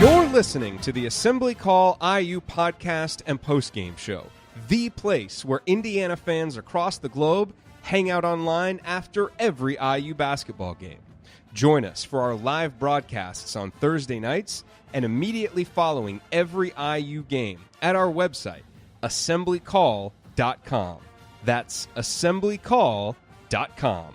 You're listening to the Assembly Call IU podcast and postgame show, the place where Indiana fans across the globe hang out online after every IU basketball game. Join us for our live broadcasts on Thursday nights and immediately following every IU game at our website, assemblycall.com. That's assemblycall.com.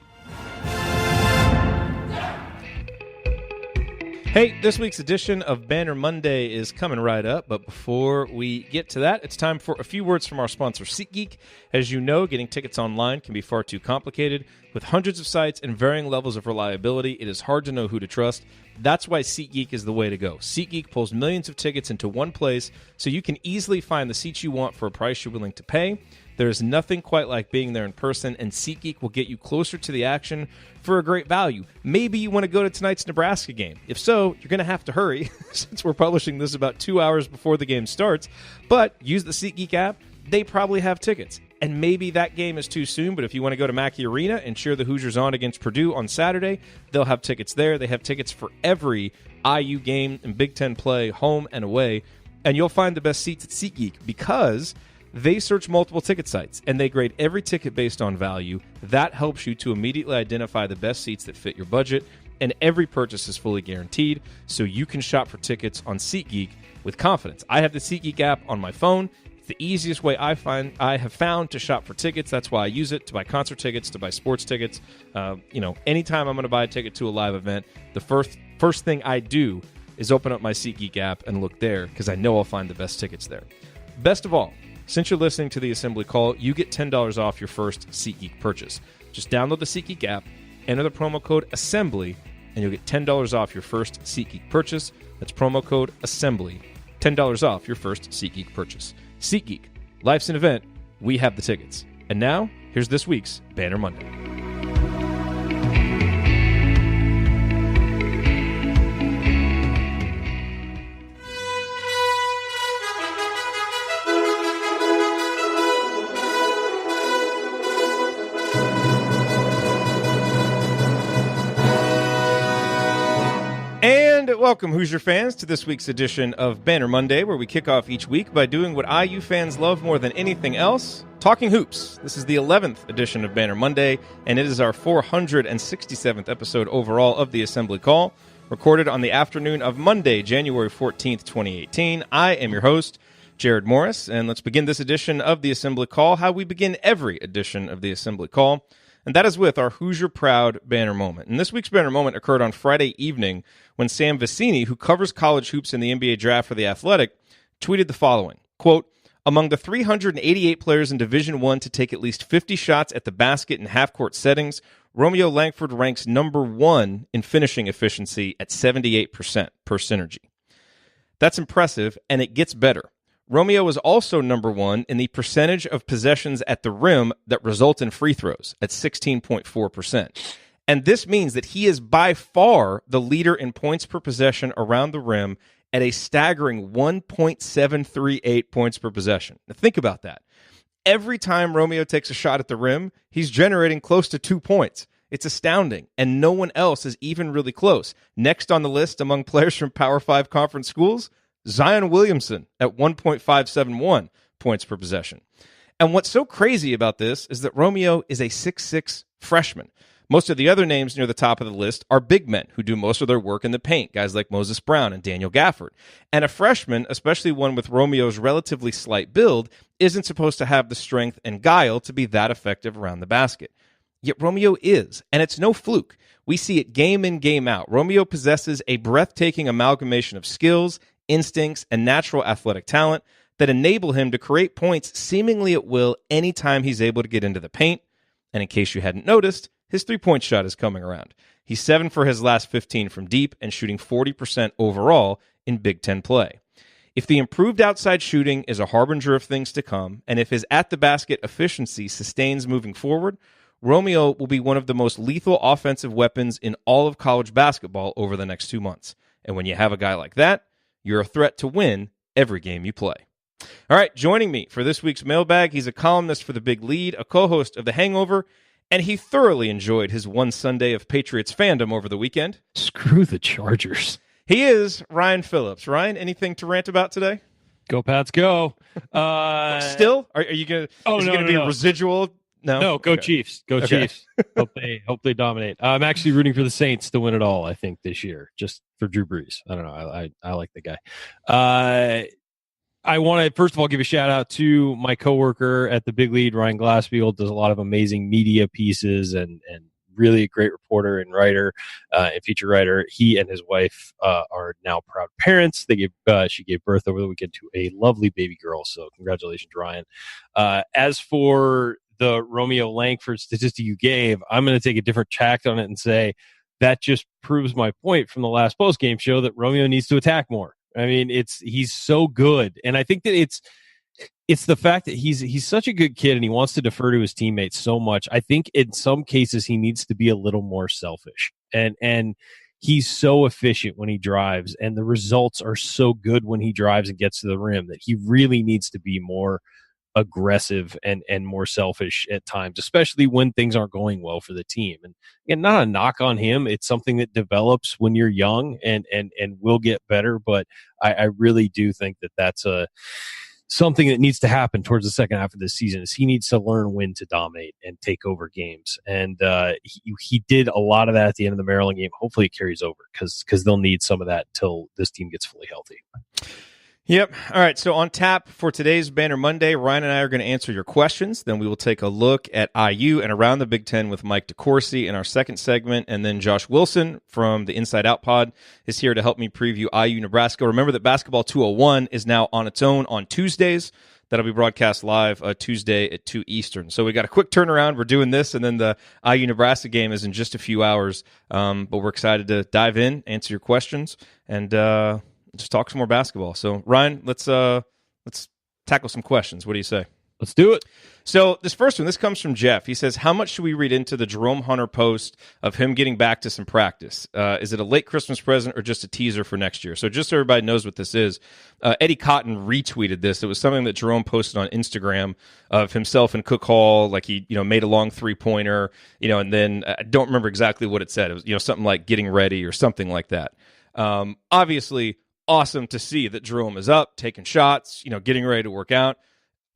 Hey, this week's edition of Banner Monday is coming right up, but before we get to that, it's time for a few words from our sponsor, SeatGeek. As you know, getting tickets online can be far too complicated. With hundreds of sites and varying levels of reliability, it is hard to know who to trust. That's why SeatGeek is the way to go. SeatGeek pulls millions of tickets into one place so you can easily find the seats you want for a price you're willing to pay. There is nothing quite like being there in person, and SeatGeek will get you closer to the action for a great value. Maybe you want to go to tonight's Nebraska game. If so, you're going to have to hurry since we're publishing this about 2 hours before the game starts. But use the SeatGeek app. They probably have tickets. And maybe that game is too soon, but if you want to go to Mackey Arena and cheer the Hoosiers on against Purdue on Saturday, they'll have tickets there. They have tickets for every IU game and Big Ten play, home and away. And you'll find the best seats at SeatGeek because they search multiple ticket sites, and they grade every ticket based on value. That helps you to immediately identify the best seats that fit your budget, and every purchase is fully guaranteed, so you can shop for tickets on SeatGeek with confidence. I have the SeatGeek app on my phone. It's the easiest way I have found to shop for tickets. That's why I use it to buy concert tickets, to buy sports tickets. Anytime I'm going to buy a ticket to a live event, the first thing I do is open up my SeatGeek app and look there because I know I'll find the best tickets there. Best of all, since you're listening to the Assembly Call, you get $10 off your first SeatGeek purchase. Just download the SeatGeek app, enter the promo code ASSEMBLY, and you'll get $10 off your first SeatGeek purchase. That's promo code ASSEMBLY. $10 off your first SeatGeek purchase. SeatGeek. Life's an event. We have the tickets. And now, here's this week's Banner Monday. Welcome, Hoosier fans, to this week's edition of Banner Monday, where we kick off each week by doing what IU fans love more than anything else, talking hoops. This is the 11th edition of Banner Monday, and it is our 467th episode overall of the Assembly Call, recorded on the afternoon of Monday, January 14th, 2018. I am your host, Jerod Morris, and let's begin this edition of the Assembly Call how we begin every edition of the Assembly Call, and that is with our Hoosier Proud Banner Moment. And this week's Banner Moment occurred on Friday evening when Sam Vecini, who covers college hoops in the NBA draft for The Athletic, tweeted the following, quote, "Among the 388 players in Division I to take at least 50 shots at the basket in half-court settings, Romeo Langford ranks number one in finishing efficiency at 78% per synergy." That's impressive, and it gets better. Romeo is also number one in the percentage of possessions at the rim that result in free throws at 16.4%. And this means that he is by far the leader in points per possession around the rim at a staggering 1.738 points per possession. Now think about that. Every time Romeo takes a shot at the rim, he's generating close to 2 points. It's astounding, and no one else is even really close. Next on the list among players from Power 5 conference schools, Zion Williamson at 1.571 points per possession. And what's so crazy about this is that Romeo is a 6'6 freshman. Most of the other names near the top of the list are big men who do most of their work in the paint, guys like Moses Brown and Daniel Gafford. And a freshman, especially one with Romeo's relatively slight build, isn't supposed to have the strength and guile to be that effective around the basket. Yet Romeo is, and it's no fluke. We see it game in, game out. Romeo possesses a breathtaking amalgamation of skills, instincts, and natural athletic talent that enable him to create points seemingly at will anytime he's able to get into the paint. And in case you hadn't noticed, his three-point shot is coming around. He's 7 for his last 15 from deep and shooting 40% overall in Big Ten play. If the improved outside shooting is a harbinger of things to come, and if his at-the-basket efficiency sustains moving forward, Romeo will be one of the most lethal offensive weapons in all of college basketball over the next 2 months. And when you have a guy like that, you're a threat to win every game you play. All right, joining me for this week's Mailbag, he's a columnist for The Big Lead, a co-host of The Hangover, and he thoroughly enjoyed his one Sunday of Patriots fandom over the weekend. Screw the Chargers. He is Ryan Phillips. Ryan, anything to rant about today? Go Pats, go! Still, are you gonna? Is it gonna be residual? No, go Chiefs. Go Chiefs. Hope they dominate. I'm actually rooting for the Saints to win it all, I think, this year, just for Drew Brees. I don't know. I like the guy. I want to, first of all, give a shout out to my coworker at the Big Lead, Ryan Glassfield, does a lot of amazing media pieces and really a great reporter and writer and feature writer. He and his wife are now proud parents. She gave birth over the weekend to a lovely baby girl. So congratulations, Ryan. As for the Romeo Langford statistic you gave, I'm going to take a different tact on it and say that just proves my point from the last post-game show that Romeo needs to attack more. I mean, he's so good. And I think that it's the fact that he's such a good kid and he wants to defer to his teammates so much. I think in some cases he needs to be a little more selfish. And he's so efficient when he drives, and the results are so good when he drives and gets to the rim that he really needs to be more aggressive and more selfish at times, especially when things aren't going well for the team. And not a knock on him. It's something that develops when you're young and will get better. But I really do think that that's something that needs to happen towards the second half of this season. Is he needs to learn when to dominate and take over games. And he did a lot of that at the end of the Maryland game. Hopefully it carries over because they'll need some of that till this team gets fully healthy. Yep. All right. So on tap for today's Banner Monday, Ryan and I are going to answer your questions. Then we will take a look at IU and around the Big Ten with Mike DeCourcy in our second segment. And then Josh Wilson from the Inside Out Pod is here to help me preview IU Nebraska. Remember that Basketball 201 is now on its own on Tuesdays. That'll be broadcast live Tuesday at 2 Eastern. So we got a quick turnaround. We're doing this, and then the IU Nebraska game is in just a few hours. But we're excited to dive in, answer your questions, and just talk some more basketball. So, Ryan, let's tackle some questions. What do you say? Let's do it. So this first one, this comes from Jeff. He says, how much should we read into the Jerome Hunter post of him getting back to some practice? Is it a late Christmas present or just a teaser for next year? So just so everybody knows what this is, Eddie Cotton retweeted this. It was something that Jerome posted on Instagram of himself in Cook Hall, like he made a long three-pointer, and then I don't remember exactly what it said. It was something like getting ready or something like that. Obviously, awesome to see that Jerome is up, taking shots, getting ready to work out.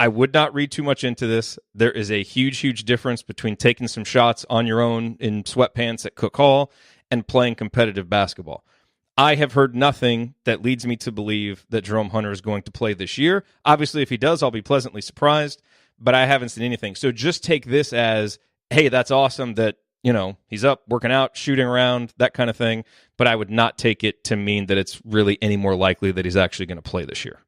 I would not read too much into this. There is a huge, huge difference between taking some shots on your own in sweatpants at Cook Hall and playing competitive basketball. I have heard nothing that leads me to believe that Jerome Hunter is going to play this year. Obviously, if he does, I'll be pleasantly surprised, but I haven't seen anything. So just take this as, hey, that's awesome that he's up, working out, shooting around, that kind of thing. But I would not take it to mean that it's really any more likely that he's actually going to play this year.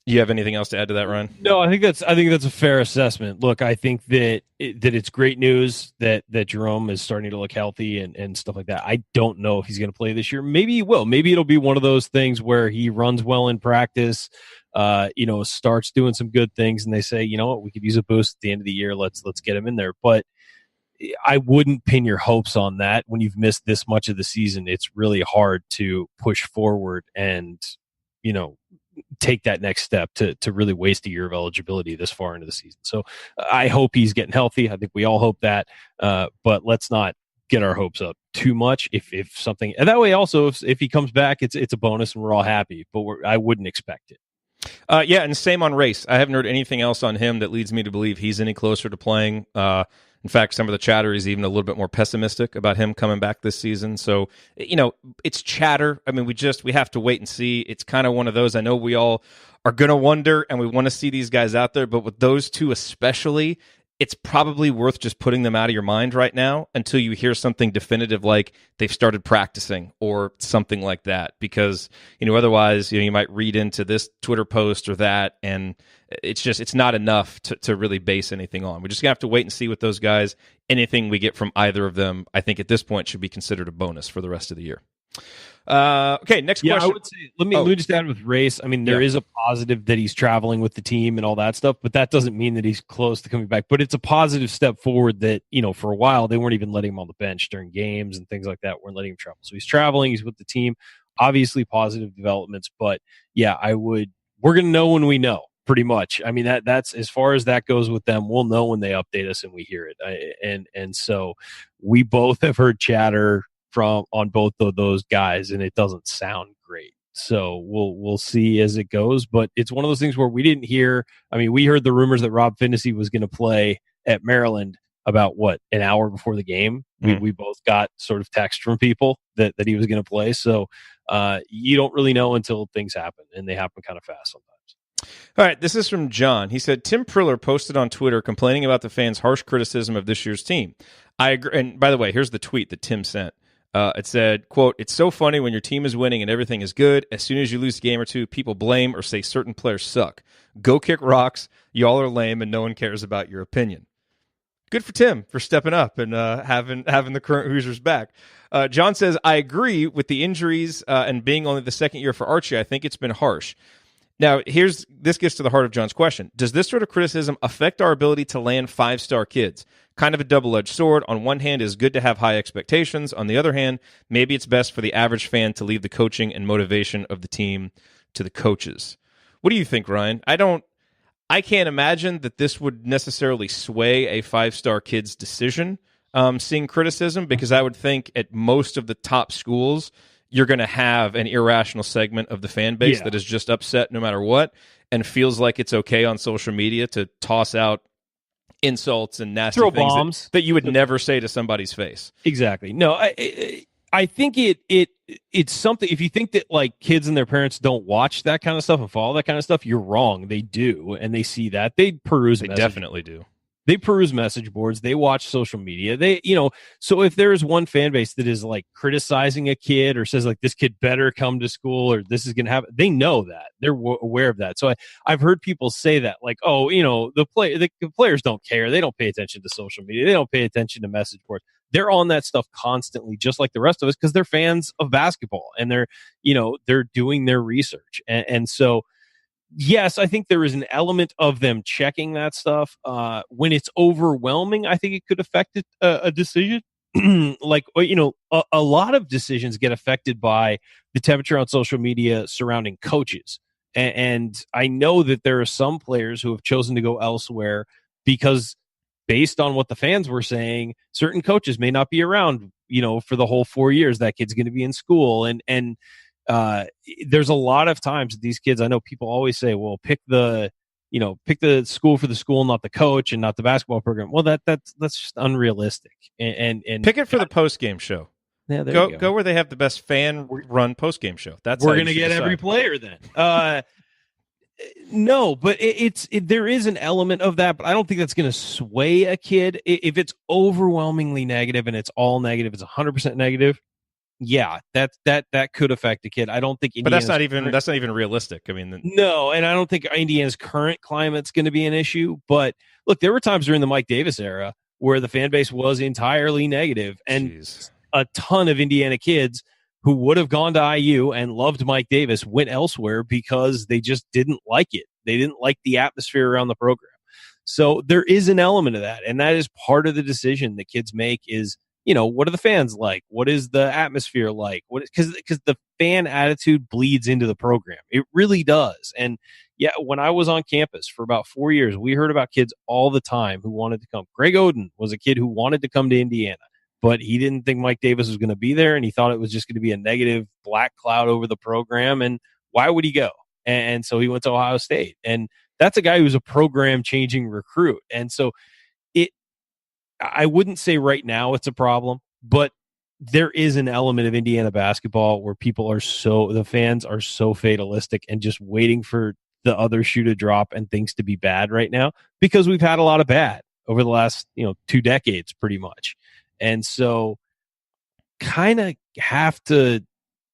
You have anything else to add to that, Ryan? No, I think that's a fair assessment. Look, I think that it's great news that Jerome is starting to look healthy and stuff like that. I don't know if he's going to play this year. Maybe he will. Maybe it'll be one of those things where he runs well in practice, starts doing some good things, and they say, you know what, we could use a boost at the end of the year. Let's get him in there. But I wouldn't pin your hopes on that. When you've missed this much of the season, it's really hard to push forward and, take that next step to really waste a year of eligibility this far into the season. So I hope he's getting healthy. I think we all hope that, but let's not get our hopes up too much. If something, and that way also, if he comes back, it's a bonus and we're all happy, but I wouldn't expect it. And same on Race. I haven't heard anything else on him that leads me to believe he's any closer to playing. In fact, some of the chatter is even a little bit more pessimistic about him coming back this season. So, it's chatter. I mean, we have to wait and see. It's kind of one of those. I know we all are going to wonder and we want to see these guys out there, but with those two especially, it's probably worth just putting them out of your mind right now until you hear something definitive like they've started practicing or something like that. Because, otherwise, you might read into this Twitter post or that, and it's not enough to really base anything on. We're just going to have to wait and see with those guys. Anything we get from either of them, I think at this point should be considered a bonus for the rest of the year. Okay, next question. I would say, let me just add with Race. I mean, there is a positive that he's traveling with the team and all that stuff, but that doesn't mean that he's close to coming back. But it's a positive step forward that, for a while, they weren't even letting him on the bench during games and things like that, weren't letting him travel. So he's traveling, he's with the team, obviously positive developments, but we're going to know when we know. Pretty much. I mean, that's as far as that goes with them. We'll know when they update us and we hear it. And so we both have heard chatter on both of those guys, and it doesn't sound great. So we'll see as it goes, but it's one of those things where we didn't hear. I mean, we heard the rumors that Rob Finney was going to play at Maryland about an hour before the game. We both got sort of text from people that he was going to play. So you don't really know until things happen, and they happen kind of fast sometimes. All right, this is from John. He said, Tim Priller posted on Twitter complaining about the fans' harsh criticism of this year's team. I agree. And by the way, here's the tweet that Tim sent. It said, quote, "It's so funny when your team is winning and everything is good. As soon as you lose a game or two, people blame or say certain players suck. Go kick rocks. Y'all are lame and no one cares about your opinion." Good for Tim for stepping up and having the current Hoosiers back. John says, "I agree with the injuries and being only the second year for Archie. I think it's been harsh." Now, this gets to the heart of John's question. Does this sort of criticism affect our ability to land five-star kids? Kind of a double-edged sword. On one hand, it's good to have high expectations. On the other hand, maybe it's best for the average fan to leave the coaching and motivation of the team to the coaches. What do you think, Ryan? I can't imagine that this would necessarily sway a five-star kid's decision, seeing criticism, because I would think at most of the top schools, you're going to have an irrational segment of the fan base that is just upset no matter what and feels like it's okay on social media to toss out insults and nasty things bombs that you would never say to somebody's face. Exactly. No, I think it's something. If you think that like kids and their parents don't watch that kind of stuff and follow that kind of stuff, you're wrong. They do, and they see that. They peruse. They definitely do. They peruse message boards. They watch social media. So if there's one fan base that is like criticizing a kid or says like this kid better come to school or this is going to happen, they know that. They're aware of that. So I've heard people say that like, oh, the players don't care. They don't pay attention to social media. They don't pay attention to message boards. They're on that stuff constantly, just like the rest of us, because they're fans of basketball and they're doing their research. And so, yes, I think there is an element of them checking that stuff. When it's overwhelming, I think it could affect a decision. Like, a lot of decisions get affected by the temperature on social media surrounding coaches. And I know that there are some players who have chosen to go elsewhere because based on what the fans were saying, certain coaches may not be around, for the whole 4 years that kid's going to be in school. And there's a lot of times these kids, I know people always say, well, pick the school for the school, not the coach and not the basketball program. Well, that's just unrealistic. And pick it for the post-game show. Yeah, go where they have the best fan run post-game show. We're going to get every player then. No, but there is an element of that, but I don't think that's going to sway a kid. If it's overwhelmingly negative and it's all negative, it's 100% negative. Yeah, that could affect a kid. I don't think, but that's not even realistic. I mean, no, and I don't think Indiana's current climate's going to be an issue. But look, there were times during the Mike Davis era where the fan base was entirely negative, and a ton of Indiana kids who would have gone to IU and loved Mike Davis went elsewhere because they just didn't like it. They didn't like the atmosphere around the program. So there is an element of that, and that is part of the decision that kids make is, what are the fans like? What is the atmosphere like? Because the fan attitude bleeds into the program. It really does. And yeah, when I was on campus for about 4 years, we heard about kids all the time who wanted to come. Greg Oden was a kid who wanted to come to Indiana, but he didn't think Mike Davis was going to be there, and he thought it was just going to be a negative black cloud over the program, and why would he go? And so he went to Ohio State. And that's a guy who's a program-changing recruit. And so I wouldn't say right now it's a problem, but there is an element of Indiana basketball where the fans are so fatalistic and just waiting for the other shoe to drop and things to be bad right now, because we've had a lot of bad over the last 2 decades pretty much. And so kind of have to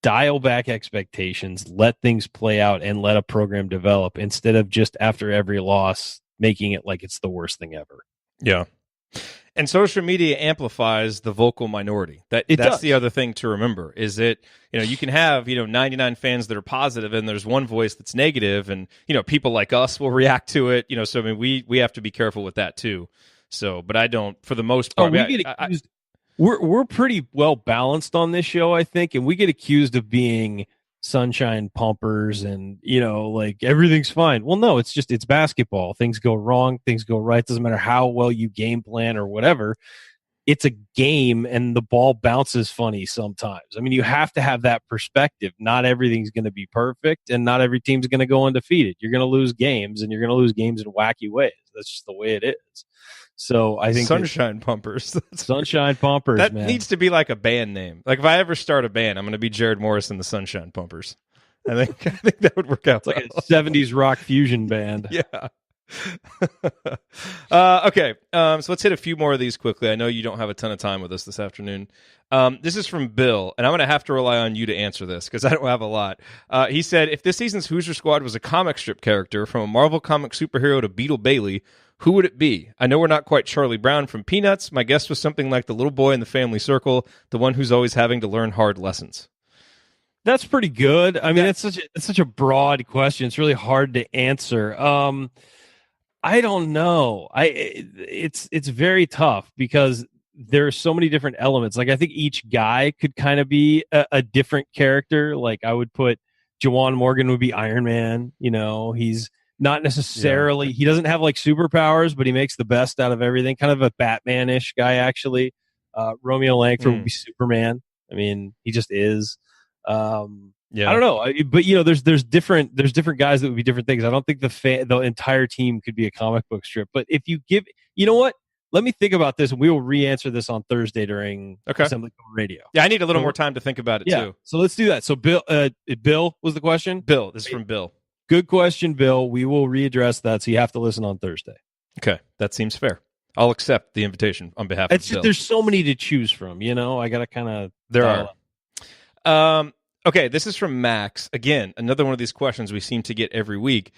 dial back expectations, let things play out, and let a program develop instead of just after every loss making it like it's the worst thing ever. Yeah. And social media amplifies the vocal minority. That's the other thing to remember is that, you can have, 99 fans that are positive and there's one voice that's negative, and, people like us will react to it, so I mean, we have to be careful with that too. So, but I don't, for the most part, we're pretty well balanced on this show, I think, and we get accused of being sunshine pumpers and like everything's fine. Well, no, it's basketball. Things go wrong, things go right. Doesn't matter how well you game plan or whatever. it's a game and the ball bounces funny sometimes. I mean, you have to have that perspective. Not everything's going to be perfect, and not every team's going to go undefeated. You're going to lose games, and you're going to lose games in wacky ways. That's just the way it is. So I think Sunshine Pumpers. Sunshine Pumpers. That man. needs to be like a band name. Like if I ever start a band, I'm going to be Jerod Morris and the Sunshine Pumpers. I think that would work out. It's like a 70s rock fusion band. Yeah. Okay. So let's hit a few more of these quickly. I know you don't have a ton of time with us this afternoon. This is from Bill, and I'm going to have to rely on you to answer this because I don't have a lot. He said, if this season's Hoosier squad was a comic strip character from a Marvel comic superhero to Beetle Bailey, who would it be? I know we're not quite Charlie Brown from Peanuts. My guess was something like the little boy in the family circle, the one who's always having to learn hard lessons. That's pretty good. I mean, it's such a broad question. It's really hard to answer. I don't know. It's very tough because there are so many different elements. Like I think each guy could kind of be a different character. Like I would put Juwan Morgan would be Iron Man. You know, he's not necessarily, he doesn't have like superpowers, but he makes the best out of everything. Kind of a Batman-ish guy, actually. Romeo Langford would be Superman. I mean, he just is. I don't know, but you know, there's different guys that would be different things. I don't think the entire team could be a comic book strip. But if you give, you know what? Let me think about this, and we will re-answer this on Thursday during Assembly Call Radio. Yeah, I need a little more time to think about it too. So let's do that. So Bill was the question. Bill, this is from Bill. Good question, Bill. We will readdress that, so you have to listen on Thursday. Okay, that seems fair. I'll accept the invitation on behalf of Bill. There's so many to choose from, you know? I got to kind of... There are. Okay, this is from Max. Again, another one of these questions we seem to get every week.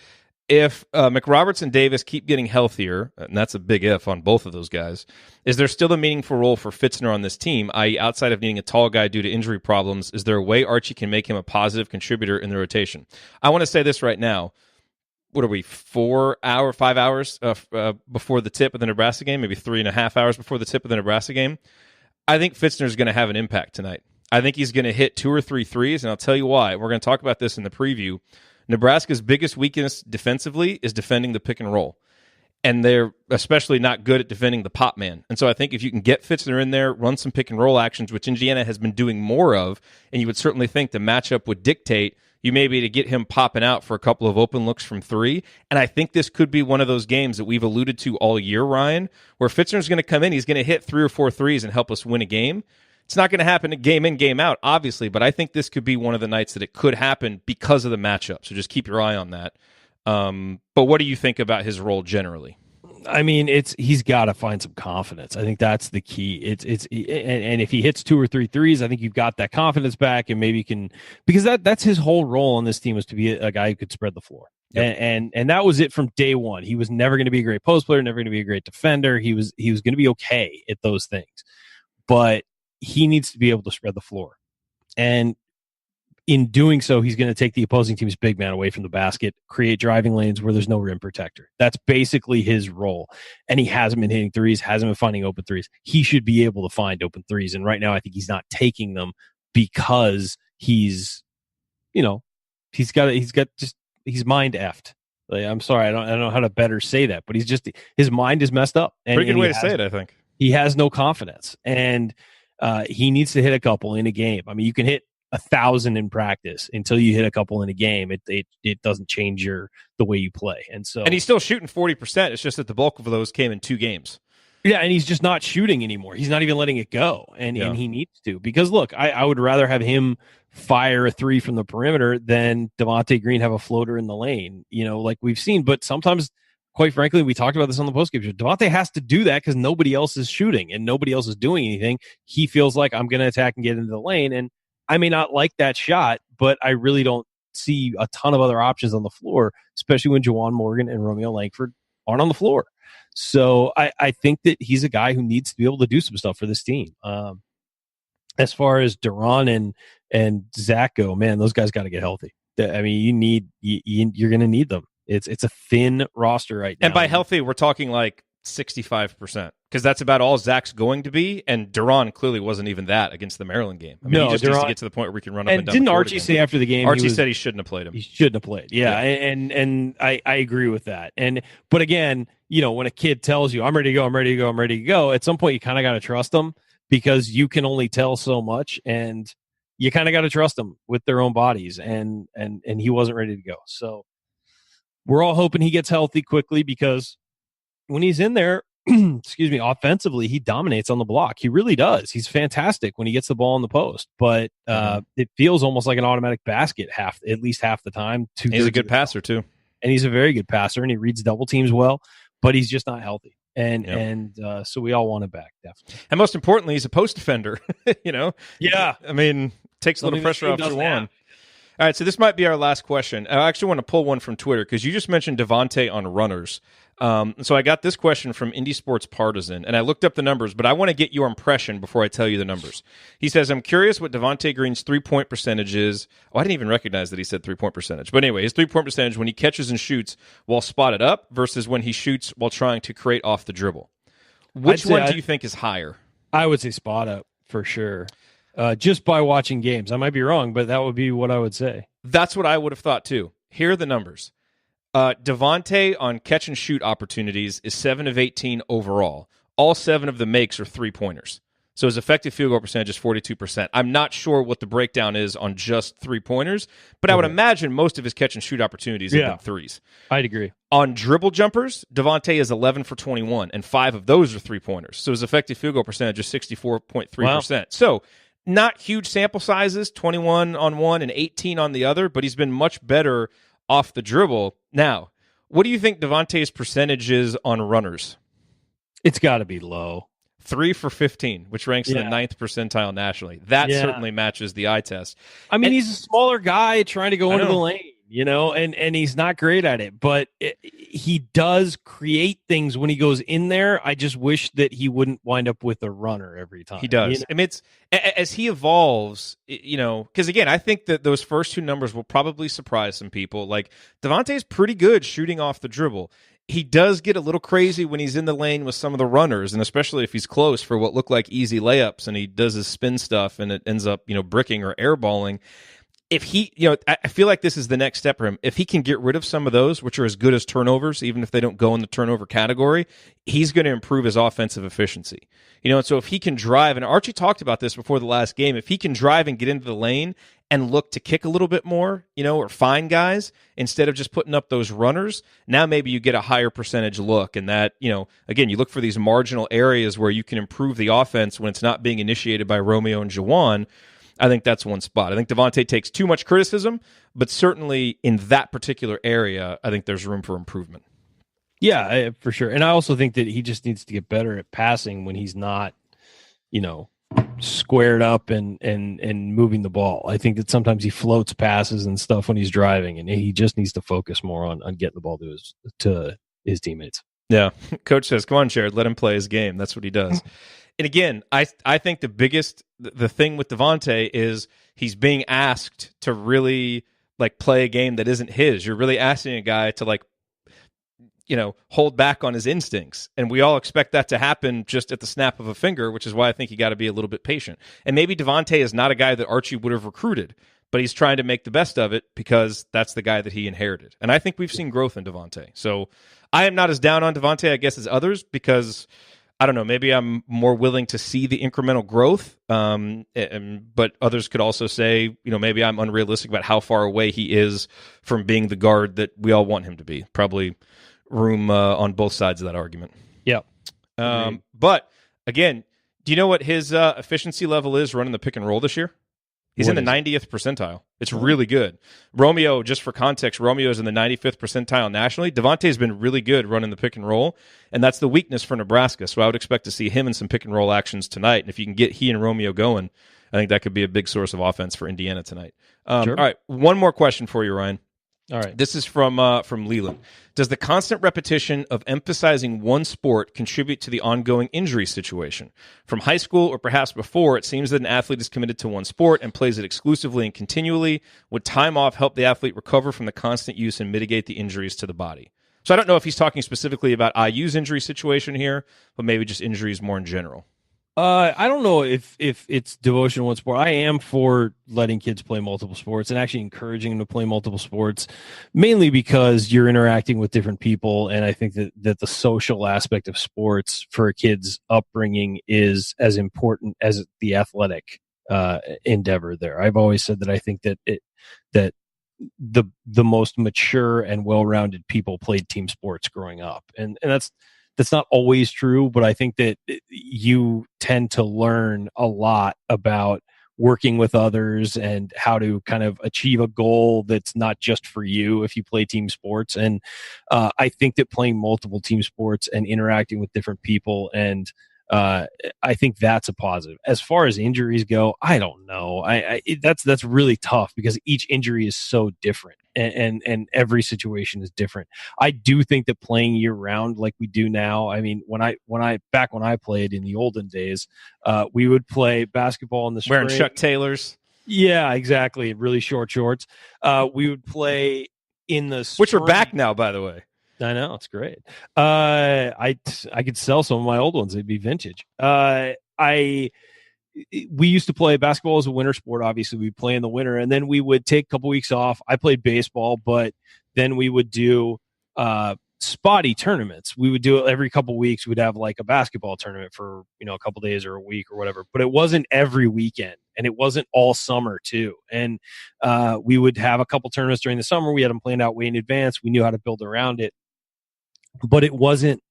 If McRoberts and Davis keep getting healthier, and that's a big if on both of those guys, is there still a meaningful role for Fitzner on this team, i.e. outside of needing a tall guy due to injury problems? Is there a way Archie can make him a positive contributor in the rotation? I want to say this right now. What are we, 5 hours before the tip of the Nebraska game, maybe 3.5 hours before the tip of the Nebraska game? I think Fitzner is going to have an impact tonight. I think he's going to hit 2 or 3 threes, and I'll tell you why. We're going to talk about this in the preview. Nebraska's biggest weakness defensively is defending the pick and roll, and they're especially not good at defending the pop man. And so I think if you can get Fitzner in there, run some pick and roll actions, which Indiana has been doing more of, and you would certainly think the matchup would dictate you maybe to get him popping out for a couple of open looks from 3. And I think this could be one of those games that we've alluded to all year, Ryan, where Fitzner's going to come in, he's going to hit 3 or 4 threes and help us win a game. It's not going to happen game in, game out, obviously, but I think this could be one of the nights that it could happen because of the matchup. So just keep your eye on that. But what do you think about his role generally? I mean, he's got to find some confidence. I think that's the key. And if he hits 2 or 3 threes, I think you've got that confidence back, and maybe can, because that's his whole role on this team, was to be a guy who could spread the floor. Yep. And that was it from day one. He was never going to be a great post player, never going to be a great defender. He was going to be okay at those things, but he needs to be able to spread the floor. And in doing so, he's going to take the opposing team's big man away from the basket, create driving lanes where there's no rim protector. That's basically his role. And he hasn't been hitting threes, hasn't been finding open threes. He should be able to find open threes. And right now, I think he's not taking them because he's mind effed. Like, I'm sorry, I don't know how to better say that, but his mind is messed up. And, pretty good way to say it, I think. He has no confidence. And he needs to hit a couple in a game. I mean, you can hit 1,000 in practice until you hit a couple in a game. It doesn't change the way you play. And he's still shooting 40%. It's just that the bulk of those came in 2 games. Yeah, and he's just not shooting anymore. He's not even letting it go, and he needs to. Because look, I would rather have him fire a 3 from the perimeter than Devontae Green have a floater in the lane. You know, like we've seen. But sometimes, quite frankly, we talked about this on the postgame show. Devontae has to do that because nobody else is shooting and nobody else is doing anything. He feels like, I'm going to attack and get into the lane, and I may not like that shot, but I really don't see a ton of other options on the floor, especially when Juwan Morgan and Romeo Langford aren't on the floor. So I think that he's a guy who needs to be able to do some stuff for this team. As far as Duran and Zach go, man, those guys got to get healthy. I mean, you're going to need them. It's a thin roster right now. And by healthy, we're talking like 65%, because that's about all Zach's going to be. And Duran clearly wasn't even that against the Maryland game. I mean, he just needs to get to the point where we can run up and down. Didn't Archie say after the game? Archie said he shouldn't have played him. He shouldn't have played. Yeah. And I agree with that. But again, when a kid tells you, I'm ready to go, I'm ready to go, I'm ready to go, at some point you kind of got to trust them because you can only tell so much, and you kind of got to trust them with their own bodies. And he wasn't ready to go. So we're all hoping he gets healthy quickly, because when he's in there, excuse me, offensively, he dominates on the block. He really does. He's fantastic when he gets the ball in the post, but it feels almost like an automatic basket at least half the time. He's a good passer too. And he's a very good passer, and he reads double teams well, but he's just not healthy. And so we all want him back, definitely. And most importantly, he's a post defender, Yeah. I mean, takes a little pressure off Juwan. All right, so this might be our last question. I actually want to pull one from Twitter because you just mentioned Devontae on runners. So I got this question from Indie Sports Partisan, and I looked up the numbers, but I want to get your impression before I tell you the numbers. He says, I'm curious what Devontae Green's three-point percentage is. Oh, I didn't even recognize that he said three-point percentage. But anyway, his three-point percentage when he catches and shoots while spotted up versus when he shoots while trying to create off the dribble. Which one do you think is higher? I would say spot up for sure. Just by watching games. I might be wrong, but that would be what I would say. That's what I would have thought too. Here are the numbers. Devontae on catch and shoot opportunities is 7 of 18 overall. All 7 of the makes are three-pointers. So his effective field goal percentage is 42%. I'm not sure what the breakdown is on just three-pointers, but I would imagine most of his catch and shoot opportunities have been threes. I'd agree. On dribble jumpers, Devontae is 11 for 21, and 5 of those are three-pointers. So his effective field goal percentage is 64.3%. Wow. So not huge sample sizes, 21 on one and 18 on the other, but he's been much better off the dribble. Now, what do you think Devontae's percentage is on runners? It's got to be low. 3 for 15, which ranks in the 9th percentile nationally. That certainly matches the eye test. I mean, he's a smaller guy trying to go into the lane, and he's not great at it, but he does create things when he goes in there. I just wish that he wouldn't wind up with a runner every time. He does. I mean, it's as he evolves, because again, I think that those first 2 numbers will probably surprise some people. Like, Devontae's pretty good shooting off the dribble. He does get a little crazy when he's in the lane with some of the runners, and especially if he's close for what look like easy layups, and he does his spin stuff, and it ends up, bricking or airballing. If he, I feel like this is the next step for him. If he can get rid of some of those, which are as good as turnovers, even if they don't go in the turnover category, he's going to improve his offensive efficiency. And so if he can drive, and Archie talked about this before the last game, if he can drive and get into the lane and look to kick a little bit more, or find guys instead of just putting up those runners, now maybe you get a higher percentage look. And that, again, you look for these marginal areas where you can improve the offense when it's not being initiated by Romeo and Juwan. I think that's one spot. I think Devontae takes too much criticism, but certainly in that particular area, I think there's room for improvement. Yeah, for sure. And I also think that he just needs to get better at passing when he's not, squared up and moving the ball. I think that sometimes he floats passes and stuff when he's driving, and he just needs to focus more on getting the ball to his teammates. Yeah. Coach says, come on, Jerod, let him play his game. That's what he does. And again, I think the thing with Devontae is he's being asked to really play a game that isn't his. You're really asking a guy to hold back on his instincts. And we all expect that to happen just at the snap of a finger, which is why I think you got to be a little bit patient. And maybe Devontae is not a guy that Archie would have recruited, but he's trying to make the best of it because that's the guy that he inherited. And I think we've seen growth in Devontae. So I am not as down on Devontae, I guess, as others, because I don't know, maybe I'm more willing to see the incremental growth, but others could also say, maybe I'm unrealistic about how far away he is from being the guard that we all want him to be. Probably room on both sides of that argument. Yeah. But, again, do you know what his efficiency level is running the pick and roll this year? He's in the 90th percentile. It's really good. Romeo, just for context, Romeo is in the 95th percentile nationally. Devontae's been really good running the pick and roll, and that's the weakness for Nebraska. So I would expect to see him in some pick and roll actions tonight. And if you can get he and Romeo going, I think that could be a big source of offense for Indiana tonight. Sure. All right, one more question for you, Ryan. All right. This is from Leland. Does the constant repetition of emphasizing one sport contribute to the ongoing injury situation? From high school or perhaps before, it seems that an athlete is committed to one sport and plays it exclusively and continually. Would time off help the athlete recover from the constant use and mitigate the injuries to the body? So I don't know if he's talking specifically about IU's injury situation here, but maybe just injuries more in general. I don't know if it's devotion to one sport. I am for letting kids play multiple sports and actually encouraging them to play multiple sports, mainly because you're interacting with different people, and I think that the social aspect of sports for a kid's upbringing is as important as the athletic endeavor. There, I've always said that I think that the most mature and well-rounded people played team sports growing up, and that's not always true, but I think that you tend to learn a lot about working with others and how to kind of achieve a goal that's not just for you if you play team sports. And I think that playing multiple team sports and interacting with different people, and I think that's a positive. As far as injuries go, I don't know. That's really tough because each injury is so different, and every situation is different. I do think that playing year round like we do now. I mean, when I played in the olden days, we would play basketball in the spring. Wearing Chuck Taylors. Yeah, exactly. Really short shorts. We would play in the spring. Which are back now, by the way. I know, it's great. I could sell some of my old ones; they'd be vintage. We used to play basketball as a winter sport. Obviously, we'd play in the winter, and then we would take a couple weeks off. I played baseball, but then we would do spotty tournaments. We would do it every couple weeks. We'd have like a basketball tournament for a couple days or a week or whatever. But it wasn't every weekend, and it wasn't all summer too. And we would have a couple tournaments during the summer. We had them planned out way in advance. We knew how to build around it. But it wasn't,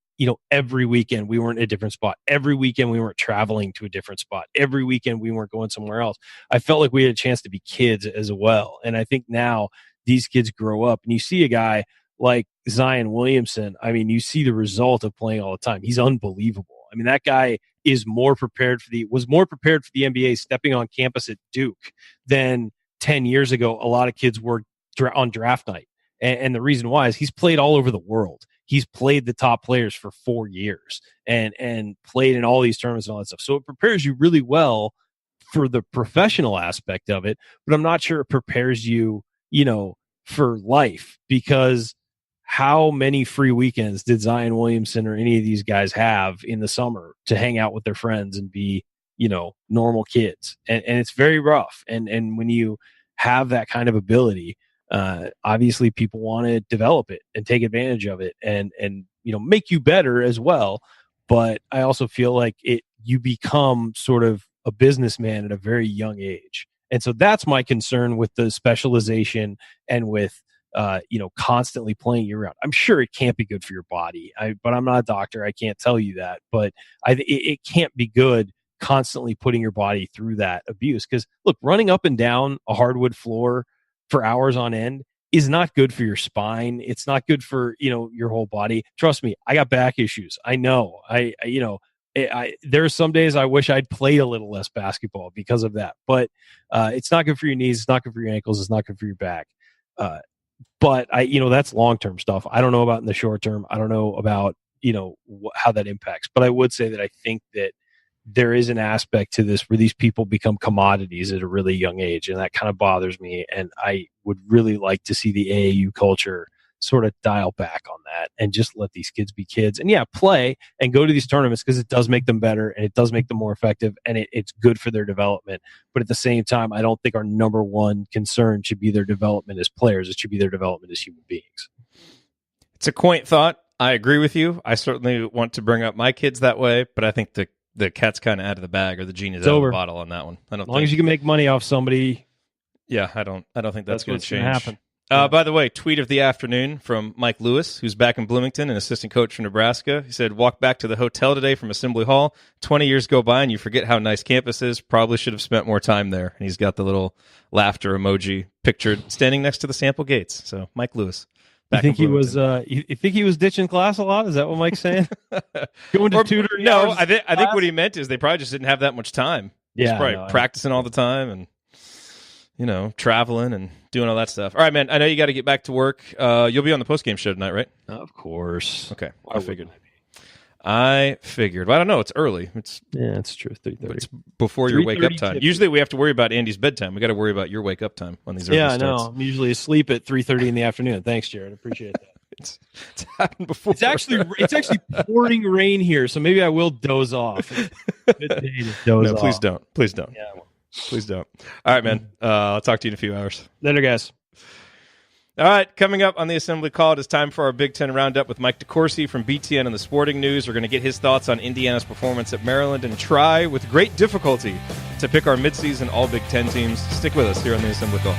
every weekend we weren't in a different spot. Every weekend we weren't traveling to a different spot. Every weekend we weren't going somewhere else. I felt like we had a chance to be kids as well. And I think now these kids grow up and you see a guy like Zion Williamson. I mean, you see the result of playing all the time. He's unbelievable. I mean, that guy was more prepared for the NBA stepping on campus at Duke than 10 years ago. A lot of kids were on draft night. And the reason why is he's played all over the world. He's played the top players for 4 years and played in all these tournaments and all that stuff. So it prepares you really well for the professional aspect of it, but I'm not sure it prepares you, for life, because how many free weekends did Zion Williamson or any of these guys have in the summer to hang out with their friends and be, normal kids? And it's very rough. And when you have that kind of ability, obviously people want to develop it and take advantage of it and make you better as well. But I also feel like you become sort of a businessman at a very young age. And so that's my concern with the specialization and with, constantly playing year round. I'm sure it can't be good for your body, but I'm not a doctor. I can't tell you that, but it can't be good constantly putting your body through that abuse. Because look, running up and down a hardwood floor for hours on end is not good for your spine. It's not good for, your whole body. Trust me, I got back issues. I know. There are some days I wish I'd played a little less basketball because of that. But it's not good for your knees. It's not good for your ankles. It's not good for your back. But that's long-term stuff. I don't know about in the short term. I don't know about, how that impacts. But I would say that I think that there is an aspect to this where these people become commodities at a really young age, and that kind of bothers me. And I would really like to see the AAU culture sort of dial back on that and just let these kids be kids and play and go to these tournaments, because it does make them better and it does make them more effective and it's good for their development. But at the same time, I don't think our number one concern should be their development as players. It should be their development as human beings. It's a quaint thought. I agree with you. I certainly want to bring up my kids that way, but I think the cat's kind of out of the bag, or the genie is out of the bottle on that one. As long as you can make money off somebody. Yeah, I don't think that's going to change. Happen. By the way, tweet of the afternoon from Mike Lewis, who's back in Bloomington, an assistant coach for Nebraska. He said, walk back to the hotel today from Assembly Hall. 20 years go by and you forget how nice campus is. Probably should have spent more time there. And he's got the little laughter emoji pictured standing next to the sample gates. So Mike Lewis. You think he was ditching class a lot? Is that what Mike's saying? Going to tutor? No, I think what he meant is they probably just didn't have that much time. Yeah, he's probably practicing all the time and traveling and doing all that stuff. All right, man. I know you got to get back to work. You'll be on the postgame show tonight, right? Of course. Okay, I figured. Well, I don't know. It's early. It's true. 3:30. It's before your wake up time. Usually we have to worry about Andy's bedtime. We got to worry about your wake up time on these early starts. Yeah, I know. I'm usually asleep at 3:30 in the afternoon. Thanks, Jerod. Appreciate that. It's happened before. It's actually pouring rain here, so maybe I will doze off. It's a good day to doze off. Please don't. Please don't. Yeah, well. Please don't. All right, man. I'll talk to you in a few hours. Later, guys. All right, coming up on the Assembly Call, it is time for our Big Ten Roundup with Mike DeCourcy from BTN and the Sporting News. We're going to get his thoughts on Indiana's performance at Maryland and try, with great difficulty, to pick our midseason All Big Ten teams. Stick with us here on the Assembly Call.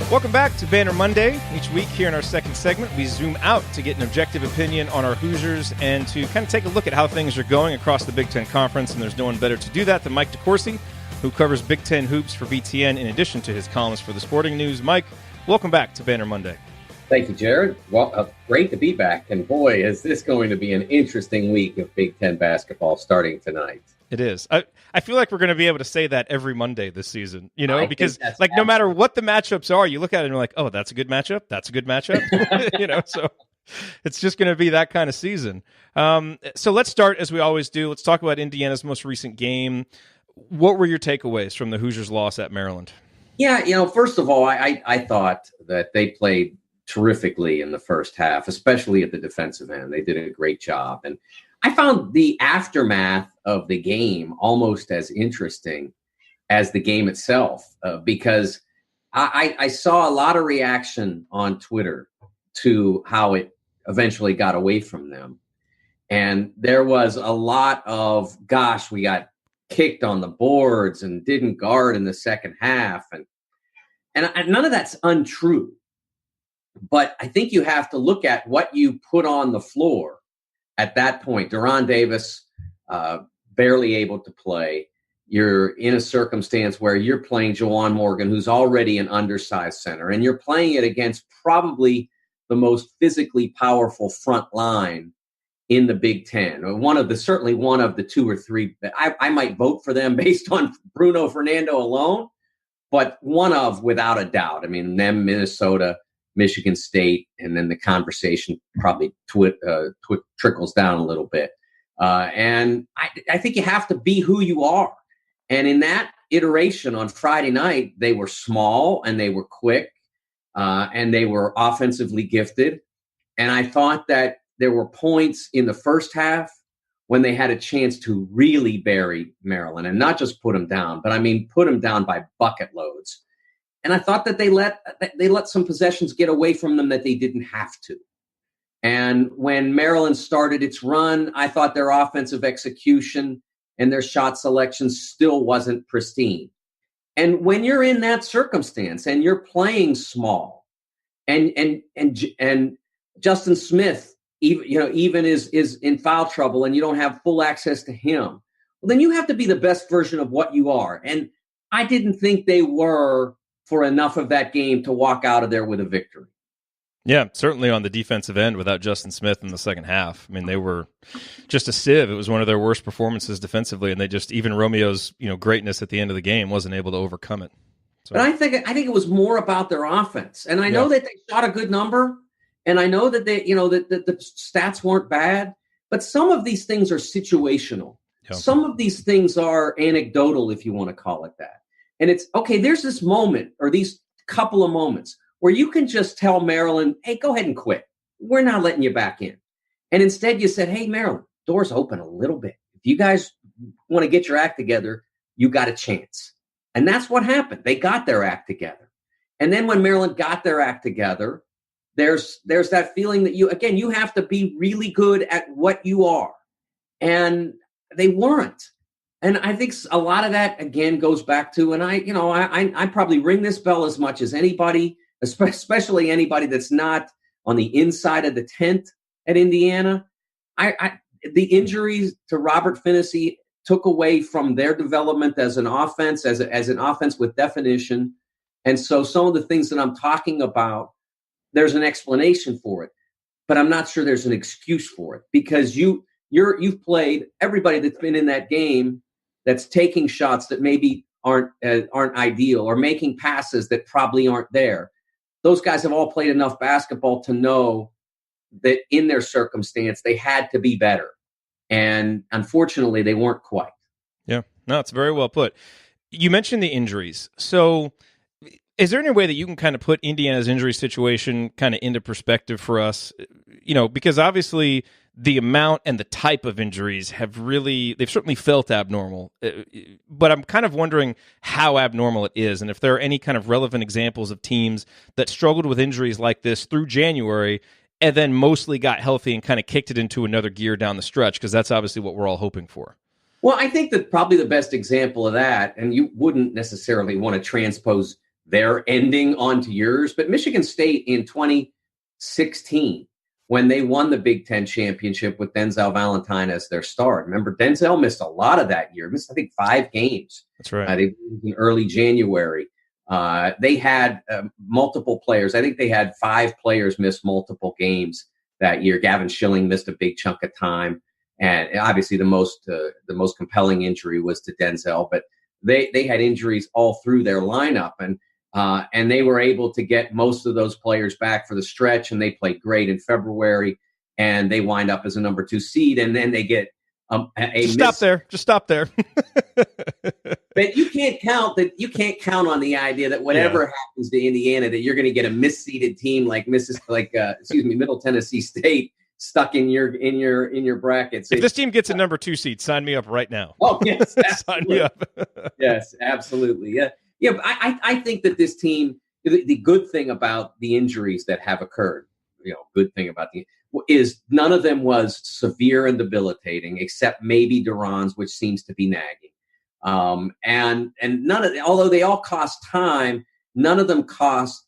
Welcome back to Banner Monday. Each week here in our second segment, we zoom out to get an objective opinion on our Hoosiers and to kind of take a look at how things are going across the Big Ten Conference. And there's no one better to do that than Mike DeCourcy, who covers Big Ten hoops for BTN in addition to his columns for the Sporting News. Mike, welcome back to Banner Monday. Thank you, Jerod. Well, great to be back. And boy, is this going to be an interesting week of Big Ten basketball starting tonight. It is. I feel like we're going to be able to say that every Monday this season, because like no matter what the matchups are, you look at it and you're like, oh, that's a good matchup. That's a good matchup. So it's just going to be that kind of season. So let's start as we always do. Let's talk about Indiana's most recent game. What were your takeaways from the Hoosiers' loss at Maryland? Yeah, first of all, I thought that they played terrifically in the first half, especially at the defensive end. They did a great job. And I found the aftermath of the game almost as interesting as the game itself, because I saw a lot of reaction on Twitter to how it eventually got away from them. And there was a lot of, gosh, we got kicked on the boards and didn't guard in the second half. And none of that's untrue. But I think you have to look at what you put on the floor at that point. Deron Davis, barely able to play. You're in a circumstance where you're playing Juwan Morgan, who's already an undersized center, and you're playing it against probably the most physically powerful front line in the Big Ten. Certainly one of the two or three. I might vote for them based on Bruno Fernando alone, but one of, without a doubt. I mean, them, Minnesota, Michigan State, and then the conversation probably trickles down a little bit. And I think you have to be who you are. And in that iteration on Friday night, they were small and they were quick and they were offensively gifted. And I thought that there were points in the first half when they had a chance to really bury Maryland and not just put them down, but I mean, put them down by bucket loads. And I thought that they let some possessions get away from them that they didn't have to. And when Maryland started its run, I thought their offensive execution and their shot selection still wasn't pristine. And when you're in that circumstance and you're playing small, and Justin Smith even is in foul trouble, and you don't have full access to him, well, then you have to be the best version of what you are. And I didn't think they were for enough of that game to walk out of there with a victory. Yeah, certainly on the defensive end without Justin Smith in the second half. I mean, they were just a sieve. It was one of their worst performances defensively, and they just, even Romeo's, greatness at the end of the game wasn't able to overcome it. So. But I think it was more about their offense. And I know that they shot a good number, and I know that they, that the stats weren't bad, but some of these things are situational. Yeah. Some of these things are anecdotal, if you want to call it that. And it's, okay, there's this moment or these couple of moments where you can just tell Maryland, hey, go ahead and quit. We're not letting you back in. And instead you said, hey, Maryland, doors open a little bit. If you guys want to get your act together, you got a chance. And that's what happened. They got their act together. And then when Maryland got their act together, there's that feeling that you have to be really good at what you are. And they weren't. And I think a lot of that, again, goes back to, and I probably ring this bell as much as anybody, especially anybody that's not on the inside of the tent at Indiana. The injuries to Robert Finney took away from their development as an offense, as an offense with definition. And so some of the things that I'm talking about, there's an explanation for it, but I'm not sure there's an excuse for it, because you've played everybody that's been in that game that's taking shots that maybe aren't ideal, or making passes that probably aren't there. Those guys have all played enough basketball to know that in their circumstance, they had to be better. And unfortunately, they weren't quite. Yeah, no, it's very well put. You mentioned the injuries. So is there any way that you can kind of put Indiana's injury situation kind of into perspective for us? Because obviously the amount and the type of injuries they've certainly felt abnormal. But I'm kind of wondering how abnormal it is and if there are any kind of relevant examples of teams that struggled with injuries like this through January and then mostly got healthy and kind of kicked it into another gear down the stretch, because that's obviously what we're all hoping for. Well, I think that probably the best example of that, and you wouldn't necessarily want to transpose their ending onto yours, but Michigan State in 2016, when they won the Big Ten championship with Denzel Valentine as their star. Remember, Denzel missed a lot of that year. Missed, I think, 5 games. That's right. They in early January. They had multiple players. I think they had 5 players miss multiple games that year. Gavin Schilling missed a big chunk of time. And obviously the most compelling injury was to Denzel, but they had injuries all through their lineup, and they were able to get most of those players back for the stretch, and they played great in February, and they wind up as a number 2 seed, and then they get Just stop there. But you can't count on the idea that whatever happens to Indiana, that you're going to get a misseeded team like Middle Tennessee State stuck in your brackets. If this team gets a number 2 seed, sign me up right now. Oh yes, sign me up. Yes, absolutely. Yeah. But I think that this team, the good thing about the injuries that have occurred, is none of them was severe and debilitating, except maybe Duran's, which seems to be nagging. And none of, although they all cost time, none of them cost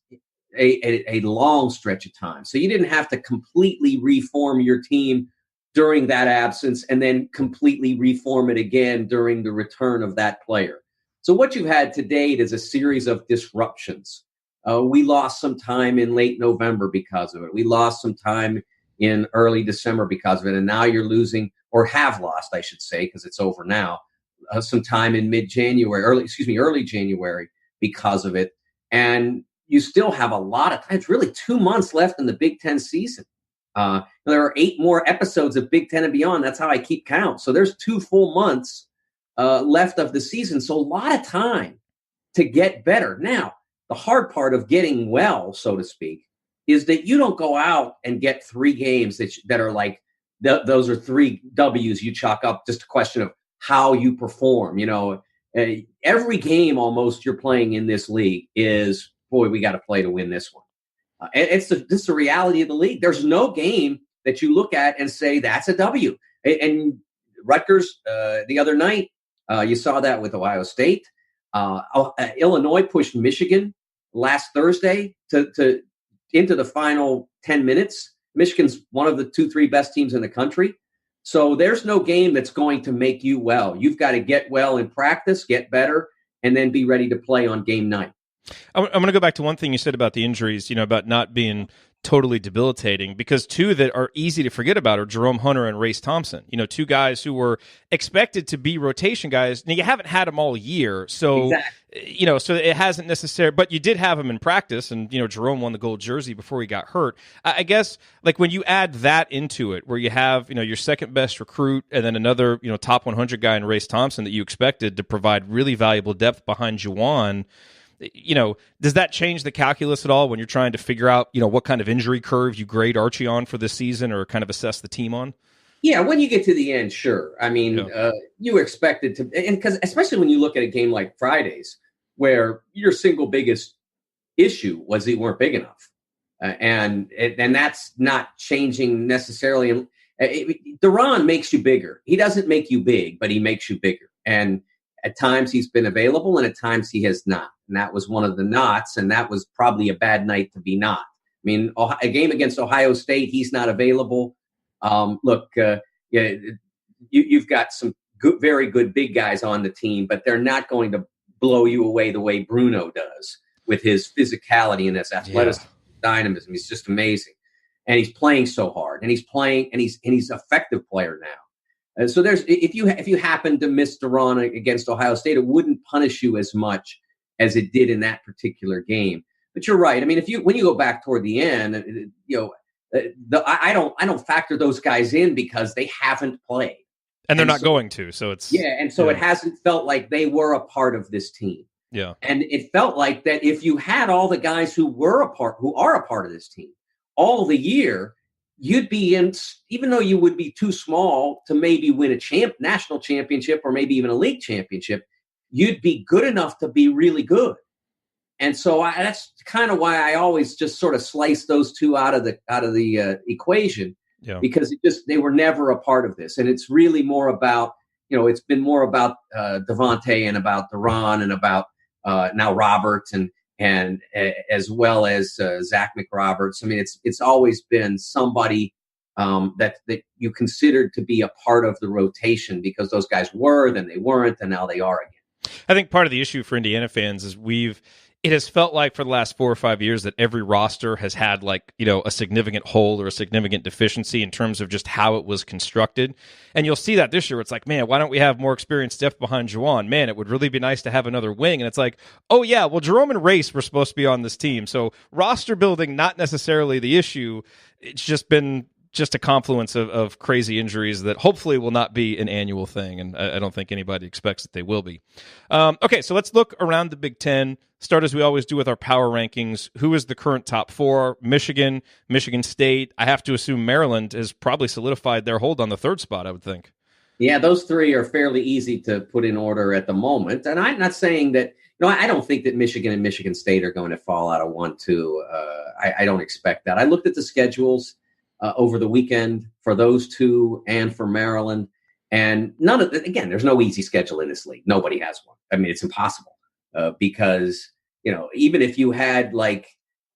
a long stretch of time. So you didn't have to completely reform your team during that absence and then completely reform it again during the return of that player. So what you've had to date is a series of disruptions. We lost some time in late November because of it. We lost some time in early December because of it. And now you're losing, or have lost, I should say, because it's over now, some time in early January because of it. And you still have a lot of time. It's really 2 months left in the Big Ten season. There are 8 more episodes of Big Ten and Beyond. That's how I keep count. So there's 2 full months left of the season. So a lot of time to get better. Now, the hard part of getting well, so to speak, is that you don't go out and get 3 games that are like, those are 3 W's you chalk up, just a question of how you perform. Every game almost you're playing in this league is, boy, we got to play to win this one. It's the reality of the league. There's no game that you look at and say that's a W. And Rutgers the other night, you saw that with Ohio State. Illinois pushed Michigan last Thursday to into the final 10 minutes. Michigan's one of the 2-3 best teams in the country. So there's no game that's going to make you well. You've got to get well in practice, get better, and then be ready to play on game night. I'm going to go back to one thing you said about the injuries, about not being totally debilitating, because 2 that are easy to forget about are Jerome Hunter and Race Thompson. 2 guys who were expected to be rotation guys. Now, you haven't had them all year, so exactly. So it hasn't necessarily, but you did have them in practice, and Jerome won the gold jersey before he got hurt. I guess like when you add that into it, where you have your second best recruit and then another top 100 guy in Race Thompson that you expected to provide really valuable depth behind Juwan. Does that change the calculus at all when you're trying to figure out, what kind of injury curve you grade Archie on for this season or kind of assess the team on? Yeah, when you get to the end, sure. I mean, you expected to, and because especially when you look at a game like Friday's, where your single biggest issue was they weren't big enough, and that's not changing necessarily. Duran makes you bigger. He doesn't make you big, but he makes you bigger. And at times he's been available, and at times he has not. And that was one of the nots, and that was probably a bad night to be not. I mean, a game against Ohio State, he's not available. You've got some good, very good big guys on the team, but they're not going to blow you away the way Bruno does with his physicality and his athleticism, dynamism. He's just amazing. And he's playing so hard, and he's an effective player now. And so if you happen to miss Duran against Ohio State, it wouldn't punish you as much as it did in that particular game. But you're right. I mean, when you go back toward the end, I don't factor those guys in because they haven't played. And they're not going to, so it's... Yeah, and so it hasn't felt like they were a part of this team. Yeah. And it felt like that if you had all the guys who are a part of this team all the year, you'd be in, even though you would be too small to maybe win a national championship or maybe even a league championship, you'd be good enough to be really good. And so that's kind of why I always just sort of slice those two out of the equation, because they were never a part of this. And it's really more about, it's been more about Devontae and about Deron and about now Roberts and as well as Zach McRoberts. I mean, it's always been somebody that you considered to be a part of the rotation, because those guys were, then they weren't, and now they are again. I think part of the issue for Indiana fans is it has felt like for the last 4 or 5 years that every roster has had a significant hole or a significant deficiency in terms of just how it was constructed. And you'll see that this year. It's like, man, why don't we have more experienced depth behind Juwan? Man, it would really be nice to have another wing. And it's like, oh yeah, well, Jerome and Race were supposed to be on this team. So roster building, not necessarily the issue. It's just been a confluence of crazy injuries that hopefully will not be an annual thing, and I don't think anybody expects that they will be. Okay, so let's look around the Big Ten. Start as we always do with our power rankings. Who is the current top 4? Michigan, Michigan State. I have to assume Maryland has probably solidified their hold on the 3rd spot, I would think. Yeah, those 3 are fairly easy to put in order at the moment. And I'm not saying that, I don't think that Michigan and Michigan State are going to fall out of 1-2. I don't expect that. I looked at the schedules over the weekend for those 2 and for Maryland. And again, there's no easy schedule in this league. Nobody has one. I mean, it's impossible because, even if you had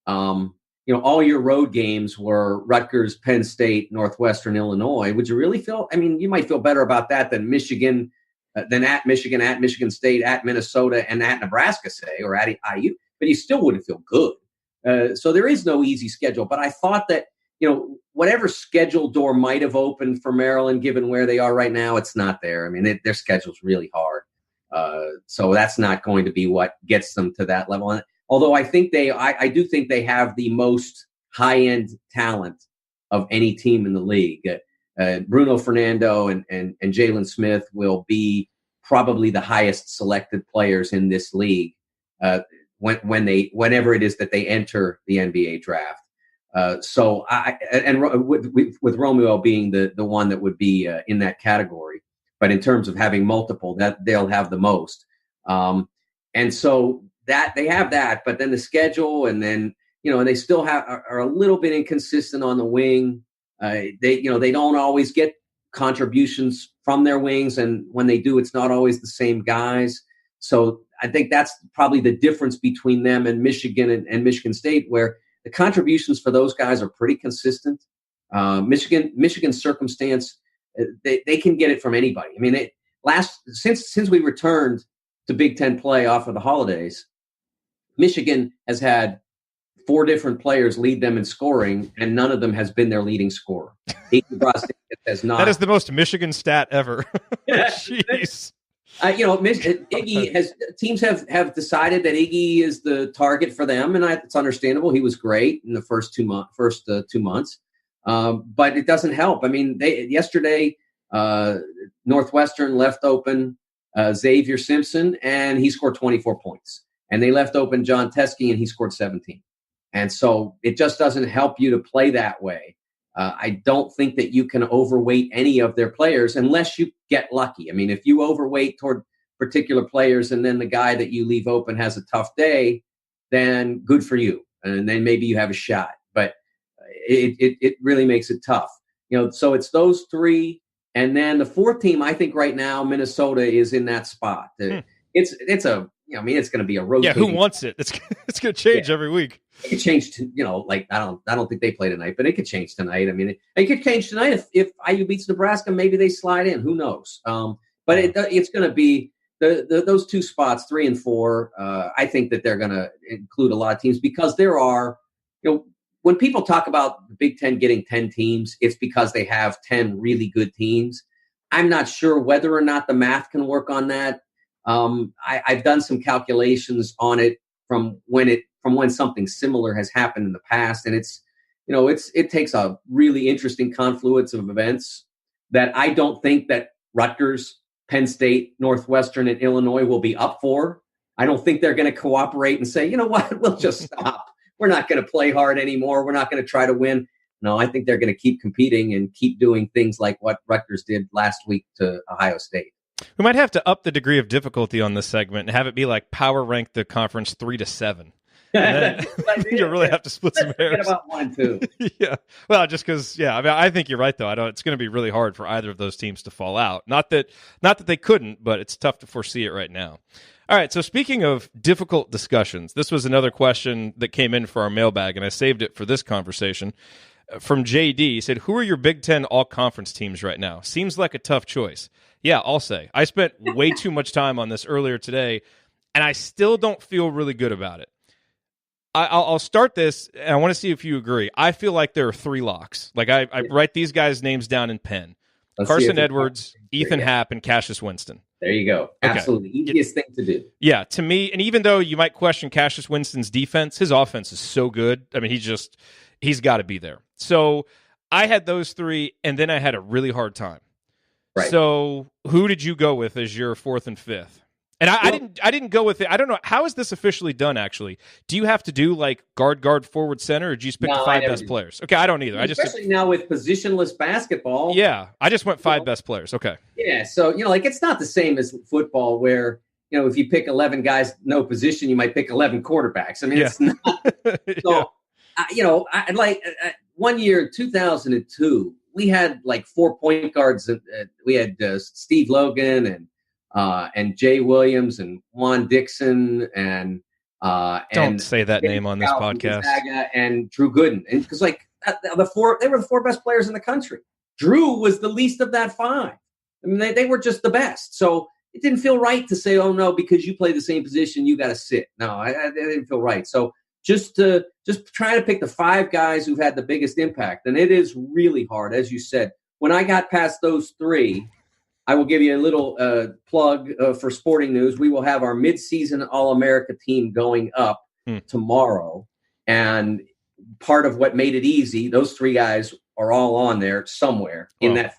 all your road games were Rutgers, Penn State, Northwestern, Illinois, would you really feel, you might feel better about that than Michigan, at Michigan State, at Minnesota, and at Nebraska, say, or at IU, but you still wouldn't feel good. So there is no easy schedule. But I thought that, whatever schedule door might have opened for Maryland, given where they are right now, it's not there. I mean, their schedule's really hard. So that's not going to be what gets them to that level. And although I think I do think they have the most high-end talent of any team in the league. Bruno Fernando and Jalen Smith will be probably the highest selected players in this league whenever it is that they enter the NBA draft. So with Romeo being the one that would be in that category, but in terms of having multiple, that they'll have the most. And so that they have that, but then the schedule, and then they still are a little bit inconsistent on the wing. They don't always get contributions from their wings, and when they do, it's not always the same guys. So I think that's probably the difference between them and Michigan and Michigan State, where the contributions for those guys are pretty consistent. Michigan's circumstance, they can get it from anybody. I mean, since we returned to Big Ten play off of the holidays, Michigan has had 4 different players lead them in scoring, and none of them has been their leading scorer. Has not. That is the most Michigan stat ever. Jeez. Teams have decided that Iggy is the target for them, and it's understandable. He was great in the first 2 months, but it doesn't help. I mean, yesterday Northwestern left open Xavier Simpson, and he scored 24 points, and they left open John Teskey, and he scored 17. And so it just doesn't help you to play that way. I don't think that you can overweight any of their players unless you get lucky. I mean, if you overweight toward particular players and then the guy that you leave open has a tough day, then good for you. And then maybe you have a shot. But it really makes it tough. So it's those 3. And then the 4th team, I think right now, Minnesota is in that spot. It's going to be a rotating. Yeah, who wants it? It's going to change every week. It could change to, I don't think they play tonight, but it could change tonight. I mean, it could change tonight if IU beats Nebraska. Maybe they slide in. Who knows? But it's going to be those 2 spots, 3 and 4. I think that they're going to include a lot of teams because there are, when people talk about the Big Ten getting 10 teams, it's because they have 10 really good teams. I'm not sure whether or not the math can work on that. I've done some calculations on it from when something similar has happened in the past, and it's it takes a really interesting confluence of events that I don't think that Rutgers, Penn State, Northwestern, and Illinois will be up for. I don't think they're going to cooperate and say, you know what, we'll just stop. We're not going to play hard anymore. We're not going to try to win. No, I think they're going to keep competing and keep doing things like what Rutgers did last week to Ohio State. We might have to up the degree of difficulty on this segment and have it be like power rank the conference 3 to 7. And then you really have to split some hairs. Forget about 1 2. Yeah. Well, just because, I mean, I think you're right, though. It's going to be really hard for either of those teams to fall out. Not that they couldn't, but it's tough to foresee it right now. All right, so speaking of difficult discussions, this was another question that came in for our mailbag, and I saved it for this conversation. From JD, he said, who are your Big Ten all-conference teams right now? Seems like a tough choice. Yeah, I'll say. I spent way too much time on this earlier today, and I still don't feel really good about it. I'll start this, and I want to see if you agree. I feel like there are 3 locks. Like, I write these guys' names down in pen. Carson Edwards, Ethan Happ, and Cassius Winston. There you go. Absolutely. Okay. Easiest thing to do. Yeah, to me, and even though you might question Cassius Winston's defense, his offense is so good. I mean, he's got to be there. So I had those 3, and then I had a really hard time. Right. So who did you go with as your 4th and 5th? And I didn't go with it. I don't know. How is this officially done, actually? Do you have to do like guard, forward, center, or do you just pick the 5 best players? Okay, I don't either. Especially now with positionless basketball. Yeah, I just went 5 best players. Okay. Yeah, so, like it's not the same as football where, if you pick 11 guys, no position, you might pick 11 quarterbacks. I mean, it's not. So, I like 1 year, 2002, we had like 4 point guards. We had Steve Logan and Jay Williams and Juan Dixon and don't say that name on this podcast. And Drew Gooden, and because they were the 4 best players in the country. Drew was the least of that 5. I mean, they were just the best. So it didn't feel right to say, oh no, because you play the same position, you got to sit. No, it didn't feel right. So just trying to pick the 5 guys who've had the biggest impact, and it is really hard, as you said. When I got past those 3. I will give you a little plug for Sporting News. We will have our midseason All-America team going up tomorrow. And part of what made it easy, those 3 guys are all on there somewhere in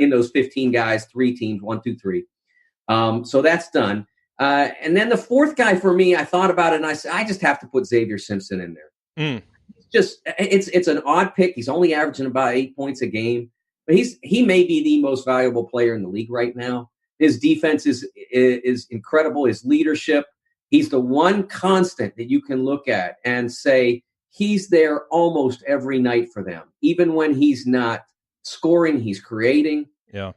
those 15 guys, 3 teams, 1, 2, 3. So that's done. And then the 4th guy for me, I thought about it and I said, I just have to put Xavier Simpson in there. It's an odd pick. He's only averaging about 8 points a game. But he may be the most valuable player in the league right now. His defense is incredible. His leadership. He's the one constant that you can look at and say he's there almost every night for them. Even when he's not scoring, he's creating. Yeah,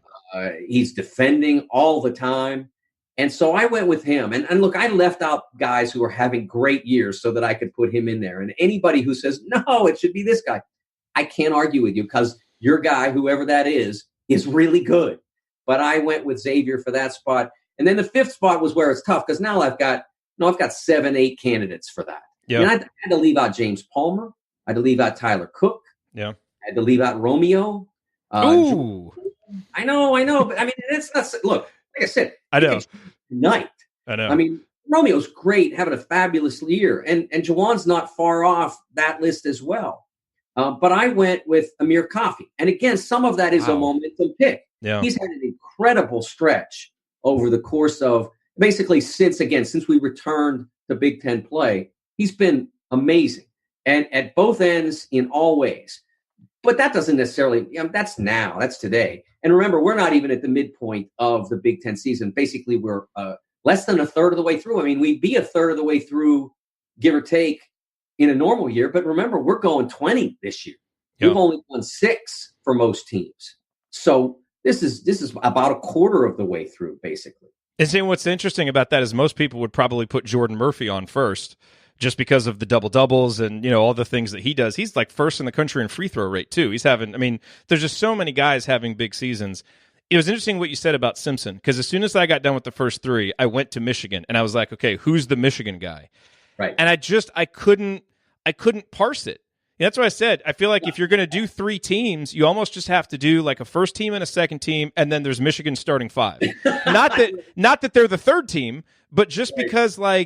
he's defending all the time. And so I went with him. And look, I left out guys who are having great years so that I could put him in there. And anybody who says, no, it should be this guy, I can't argue with you because your guy, whoever that is really good. But I went with Xavier for that spot. And then the 5th spot was where it's tough because now I've got 7, 8 candidates for that. Yeah. And I had to leave out James Palmer. I had to leave out Tyler Cook. Yeah. I had to leave out Romeo. Ooh. I know. But I mean, it's not. Look, like I said, I know. Tonight. I know. I mean, Romeo's great, having a fabulous year. And Jawan's not far off that list as well. But I went with Amir Coffey. And again, some of that is a momentum pick. Yeah. He's had an incredible stretch over the course of basically since we returned to Big Ten play. He's been amazing and at both ends in all ways. But that doesn't necessarily, that's today. And remember, we're not even at the midpoint of the Big Ten season. Basically, we're less than a third of the way through. I mean, we'd be a third of the way through, give or take, in a normal year. But remember, we're going 20 this year. Yep. We've only won 6 for most teams. So this is about a quarter of the way through, basically. And seeing what's interesting about that is most people would probably put Jordan Murphy on first just because of the double-doubles and, all the things that he does. He's like first in the country in free throw rate, too. There's just so many guys having big seasons. It was interesting what you said about Simpson, because as soon as I got done with the first 3, I went to Michigan, and I was like, okay, who's the Michigan guy? Right. And I couldn't parse it. That's why I said, I feel like if you're going to do 3 teams, you almost just have to do like a first team and a second team, and then there's Michigan starting 5. Not that they're the third team, but just because how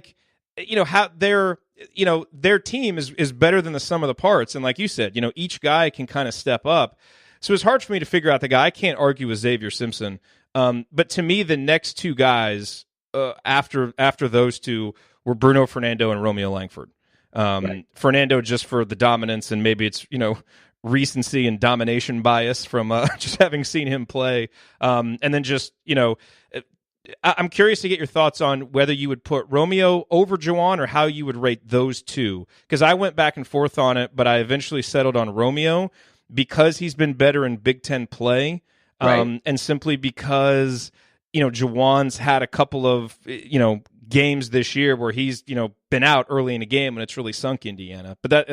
their team is better than the sum of the parts. And like you said, each guy can kind of step up. So it's hard for me to figure out the guy. I can't argue with Xavier Simpson. But to me, the next two guys after those two were Bruno Fernando and Romeo Langford. Right. Fernando just for the dominance, and maybe it's, recency and domination bias from just having seen him play. And then just, I'm curious to get your thoughts on whether you would put Romeo over Juwan or how you would rate those two. Because I went back and forth on it, but I eventually settled on Romeo because he's been better in Big Ten play. Right. And simply because, Juwan's had a couple of, games this year where he's, been out early in the game and it's really sunk Indiana. But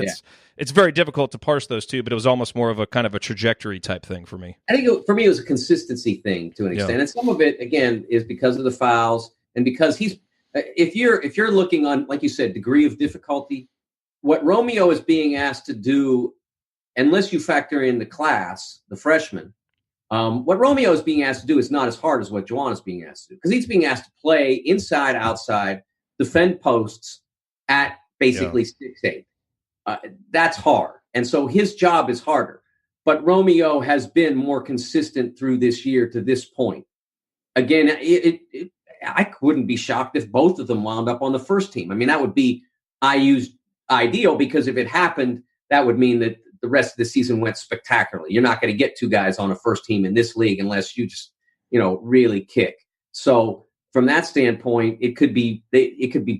it's very difficult to parse those two, but it was almost more of a kind of a trajectory type thing for me. I think for me, it was a consistency thing to an extent. Yeah. And some of it, again, is because of the fouls and because if you're looking on, like you said, degree of difficulty, what Romeo is being asked to do, unless you factor in the class, the freshman, what Romeo is being asked to do is not as hard as what Juwan is being asked to do, because he's being asked to play inside, outside, defend posts at basically 6'8". That's hard. And so his job is harder. But Romeo has been more consistent through this year to this point. Again, I wouldn't be shocked if both of them wound up on the first team. I mean, that would be IU's ideal, because if it happened, that would mean that the rest of the season went spectacularly. You're not going to get two guys on a first team in this league unless you just, really kick. So from that standpoint, it could be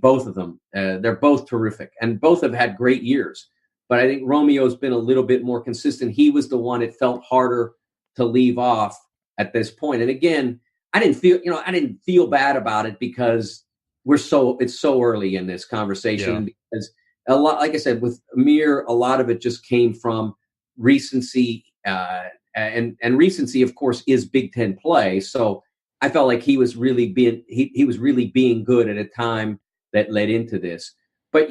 both of them. They're both terrific, and both have had great years. But I think Romeo's been a little bit more consistent. He was the one it felt harder to leave off at this point. And again, I didn't feel bad about it because it's so early in this conversation. Yeah. Because a lot, like I said, with Amir, a lot of it just came from recency, and recency, of course, is Big Ten play. So I felt like he was really being good at a time that led into this. But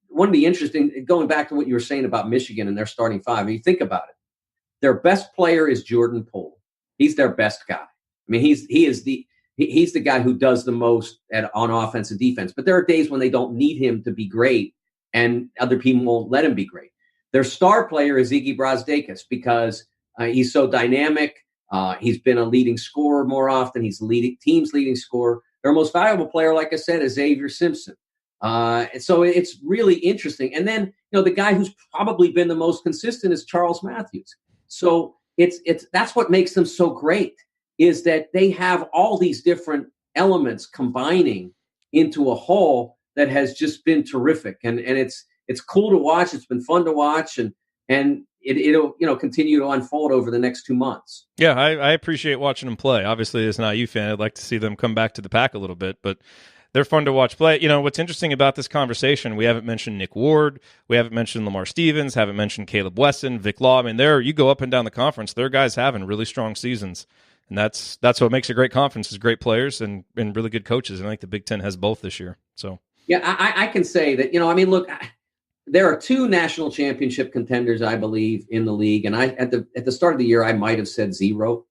one of the interesting, going back to what you were saying about Michigan and their starting five, you think about it, their best player is Jordan Poole. He's their best guy. I mean, he's the guy who does the most on offense and defense. But there are days when they don't need him to be great, and other people won't let him be great. Their star player is Iggy Brazdeikis because he's so dynamic. He's been a leading scorer more often. He's team's leading scorer. Their most valuable player, like I said, is Xavier Simpson. And so it's really interesting. And then, the guy who's probably been the most consistent is Charles Matthews. So that's what makes them so great, is that they have all these different elements combining into a whole that has just been terrific. And it's cool to watch. It's been fun to watch, and it'll continue to unfold over the next 2 months. Yeah, I appreciate watching them play. Obviously, as an IU fan, I'd like to see them come back to the pack a little bit, but they're fun to watch play. What's interesting about this conversation, we haven't mentioned Nick Ward, we haven't mentioned Lamar Stevens, haven't mentioned Caleb Wesson, Vic Law. I mean, you go up and down the conference, there are guys having really strong seasons. And that's what makes a great conference, is great players and really good coaches. And I think the Big Ten has both this year. So yeah, I can say that, look, there are two national championship contenders, I believe, in the league. And at the start of the year, I might have said zero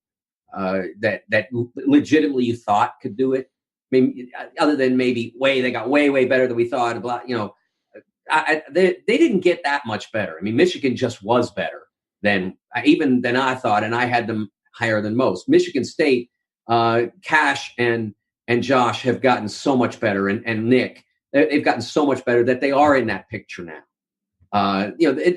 that legitimately you thought could do it. I mean, other than maybe they got way better than we thought. They didn't get that much better. I mean, Michigan just was better than I thought, and I had them higher than most. Michigan State, Cash and Josh have gotten so much better, and Nick, they've gotten so much better that they are in that picture now.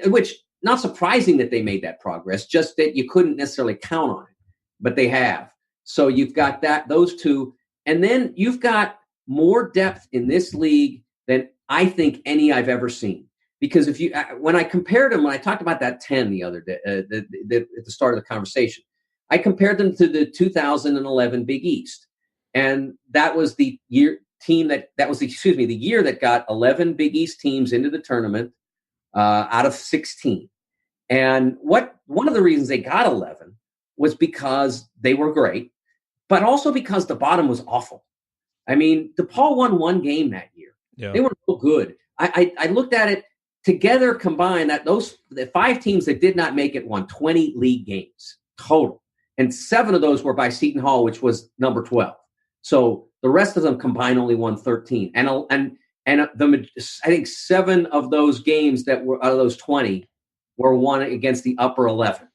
Which not surprising that they made that progress, just that you couldn't necessarily count on it, but they have. So you've got those two. And then you've got more depth in this league than I think any I've ever seen. Because when I compared them, when I talked about that 10 the other day, at the start of the conversation, I compared them to the 2011 Big East. And that was the year the year that got 11 Big East teams into the tournament out of 16. And one of the reasons they got 11 was because they were great, but also because the bottom was awful. I mean, DePaul won one game that year. Yeah. They were so good. I looked at it together, combined, that the 5 teams that did not make it won 20 league games total. And 7 of those were by Seton Hall, which was number 12. So the rest of them combined only won 13. And And I think 7 of those games that were out of those 20 were won against the upper 11.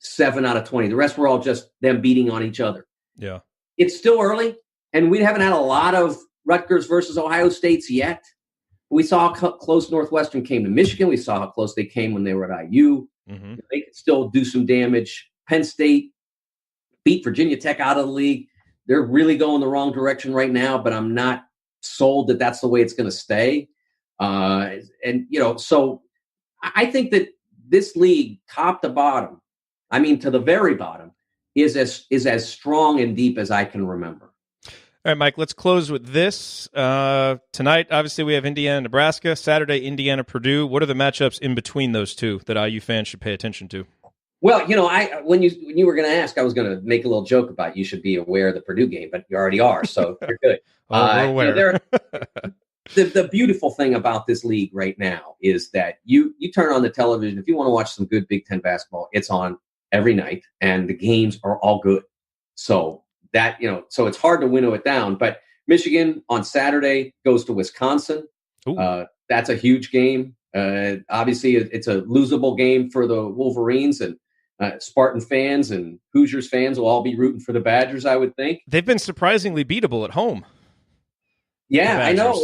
7 out of 20. The rest were all just them beating on each other. Yeah. It's still early, and we haven't had a lot of Rutgers versus Ohio States yet. We saw how close Northwestern came to Michigan. We saw how close they came when they were at IU. Mm-hmm. They could still do some damage. Penn State beat Virginia Tech out of the league. They're really going the wrong direction right now, but I'm not sold that that's the way it's going to stay. So I think that this league, top to bottom, to the very bottom, is as strong and deep as I can remember. All right, Mike, let's close with this. Tonight, obviously, we have Indiana, Nebraska. Saturday, Indiana, Purdue. What are the matchups in between those two that IU fans should pay attention to? Well, when you were going to ask, I was going to make a little joke about you should be aware of the Purdue game, but you already are, so you're good. We're aware. The beautiful thing about this league right now is that you turn on the television. If you want to watch some good Big Ten basketball, it's on every night, and the games are all good. So so it's hard to winnow it down. But Michigan on Saturday goes to Wisconsin. That's a huge game. Obviously, it's a losable game for the Wolverines, and Spartan fans and Hoosiers fans will all be rooting for the Badgers, I would think. They've been surprisingly beatable at home. Yeah, I know,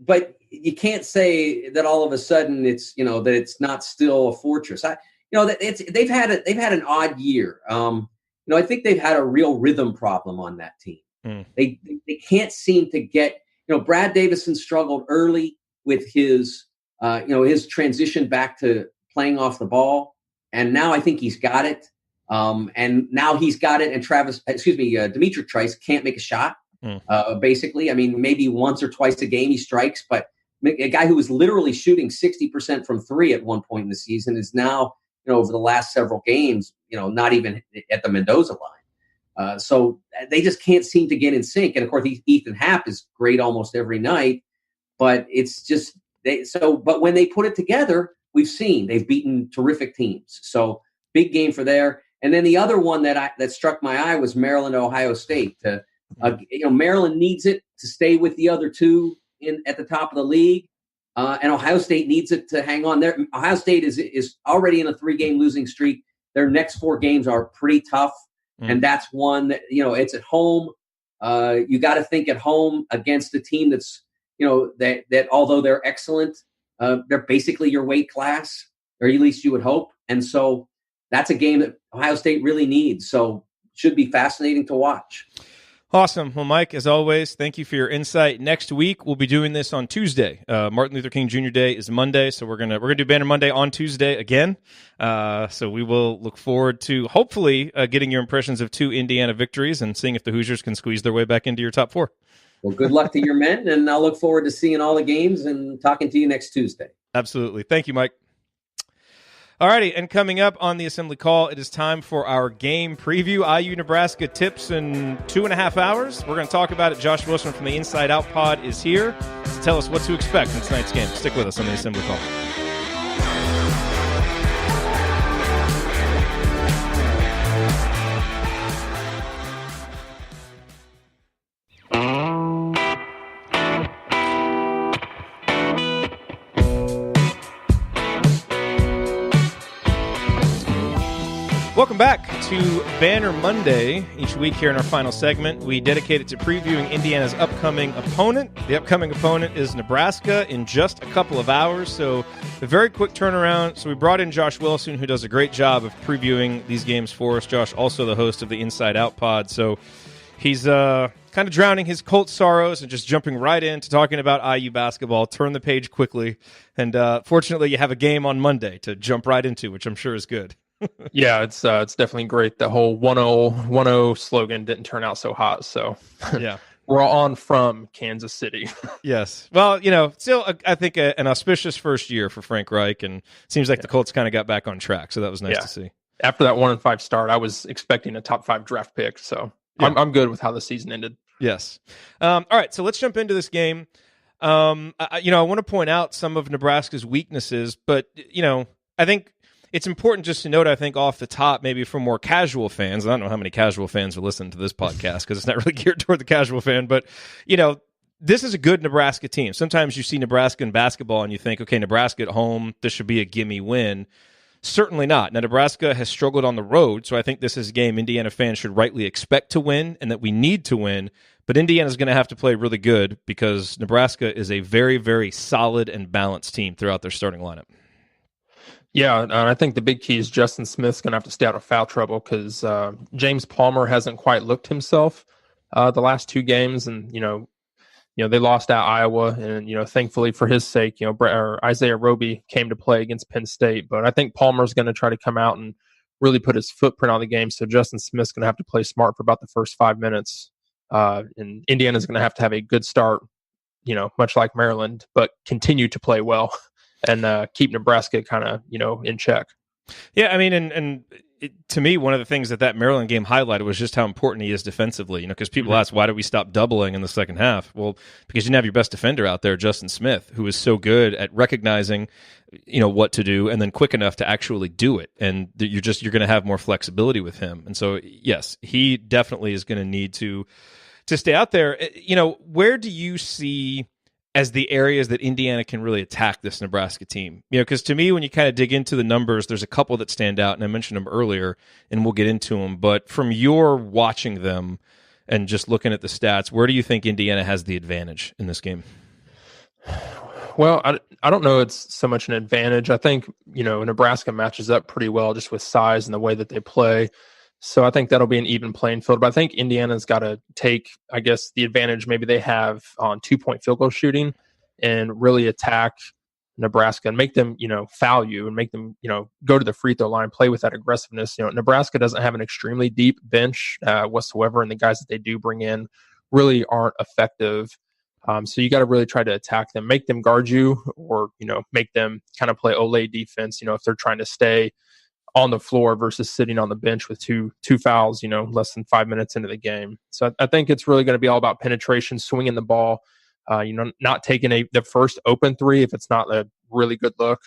but you can't say that all of a sudden it's that it's not still a fortress. They've had an odd year. I think they've had a real rhythm problem on that team. They can't seem to get. Brad Davison struggled early with his transition back to playing off the ball, and now I think he's got it. And now he's got it, and Dimitri Trice can't make a shot. Basically, maybe once or twice a game he strikes, but a guy who was literally shooting 60% from 3 at one point in the season is now, over the last several games, not even at the Mendoza line. So they just can't seem to get in sync. And of course, Ethan Happ is great almost every night, but it's just but when they put it together, we've seen they've beaten terrific teams. So big game for there. And then the other one that struck my eye was Maryland, Ohio State. Maryland needs it to stay with the other two at the top of the league, and Ohio State needs it to hang on. There, Ohio State is already in a 3-game losing streak. Their next 4 games are pretty tough, and that's one that it's at home. You got to think at home against a team that's that although they're excellent, they're basically your weight class, or at least you would hope. And so that's a game that Ohio State really needs. So should be fascinating to watch. Awesome. Well, Mike, as always, thank you for your insight. Next week, we'll be doing this on Tuesday. Martin Luther King Jr. Day is Monday, so we're gonna do Banner Monday on Tuesday again. So we will look forward to hopefully getting your impressions of 2 Indiana victories and seeing if the Hoosiers can squeeze their way back into your top 4. Well, good luck to your men, and I'll look forward to seeing all the games and talking to you next Tuesday. Absolutely. Thank you, Mike. Alrighty, and coming up on the Assembly Call, it is time for our game preview. IU Nebraska tips in 2.5 hours. We're going to talk about it. Josh Wilson from the Inside Out Pod is here to tell us what to expect in tonight's game. Stick with us on the Assembly Call. Welcome back to Banner Monday. Each week here in our final segment, we dedicate it to previewing Indiana's upcoming opponent. The upcoming opponent is Nebraska in just a couple of hours, so a very quick turnaround. So we brought in Josh Wilson, who does a great job of previewing these games for us. Josh, also the host of the Inside Out Pod, so he's kind of drowning his Colts sorrows and just jumping right into talking about IU basketball. Turn the page quickly, and fortunately you have a game on Monday to jump right into, which I'm sure is good. Yeah, it's definitely great. The whole 1-0 slogan didn't turn out so hot. So yeah, we're on from Kansas City. Yes. Well, still, I think an auspicious first year for Frank Reich, and it seems like the Colts kind of got back on track. So that was nice to see. After that 1-5 start, I was expecting a top 5 draft pick. So yeah. I'm good with how the season ended. Yes. All right. So let's jump into this game. I want to point out some of Nebraska's weaknesses, but I think it's important just to note, I think, off the top, maybe for more casual fans. I don't know how many casual fans are listening to this podcast because it's not really geared toward the casual fan, but, this is a good Nebraska team. Sometimes you see Nebraska in basketball and you think, okay, Nebraska at home, this should be a gimme win. Certainly not. Now, Nebraska has struggled on the road, so I think this is a game Indiana fans should rightly expect to win and that we need to win. But Indiana's going to have to play really good because Nebraska is a very, very solid and balanced team throughout their starting lineup. Yeah, and I think the big key is Justin Smith's going to have to stay out of foul trouble because James Palmer hasn't quite looked himself the last two games, and they lost at Iowa, and thankfully for his sake, Isaiah Roby came to play against Penn State. But I think Palmer's going to try to come out and really put his footprint on the game. So Justin Smith's going to have to play smart for about the first 5 minutes, and Indiana's going to have a good start, much like Maryland, but continue to play well and keep Nebraska kind of in check. Yeah, I mean, and to me, one of the things that Maryland game highlighted was just how important he is defensively. Because people ask, why did we stop doubling in the second half? Well, because you didn't have your best defender out there, Justin Smith, who is so good at recognizing, what to do and then quick enough to actually do it. And you're going to have more flexibility with him. And so, yes, he definitely is going to need to stay out there. Where do you see as the areas that Indiana can really attack this Nebraska team? Because to me, when you kind of dig into the numbers, there's a couple that stand out, and I mentioned them earlier, and we'll get into them. But from your watching them and just looking at the stats, where do you think Indiana has the advantage in this game? Well, I don't know it's so much an advantage. I think, Nebraska matches up pretty well just with size and the way that they play. So I think that'll be an even playing field. But I think Indiana's got to take, I guess, the advantage maybe they have on 2-point field goal shooting and really attack Nebraska and make them, foul you and make them, go to the free throw line, play with that aggressiveness. Nebraska doesn't have an extremely deep bench whatsoever, and the guys that they do bring in really aren't effective. So you got to really try to attack them, make them guard you, or, make them kind of play Olay defense, if they're trying to stay on the floor versus sitting on the bench with two fouls, less than 5 minutes into the game. So I think it's really going to be all about penetration, swinging the ball, not taking the first open three if it's not a really good look.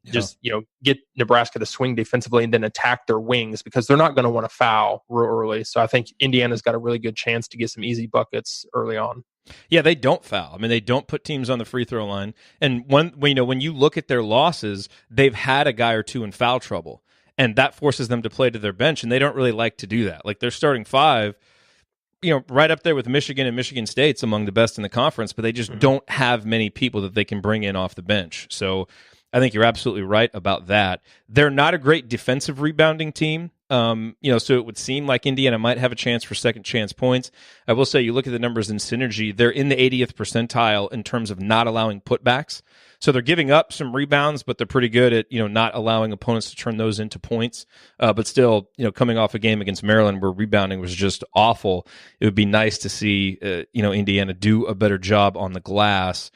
Just get Nebraska to swing defensively and then attack their wings because they're not going to want to foul real early. So I think Indiana's got a really good chance to get some easy buckets early on. Yeah, they don't foul. I mean, they don't put teams on the free throw line. And when you look at their losses, they've had a guy or two in foul trouble, and that forces them to play to their bench, and they don't really like to do that. Like their starting five, right up there with Michigan and Michigan State's among the best in the conference, but they just don't have many people that they can bring in off the bench. So I think you're absolutely right about that. They're not a great defensive rebounding team. So it would seem like Indiana might have a chance for second chance points. I will say, you look at the numbers in Synergy, they're in the 80th percentile in terms of not allowing putbacks. So they're giving up some rebounds, but they're pretty good at, not allowing opponents to turn those into points. But still, coming off a game against Maryland where rebounding was just awful, it would be nice to see, Indiana do a better job on the glass.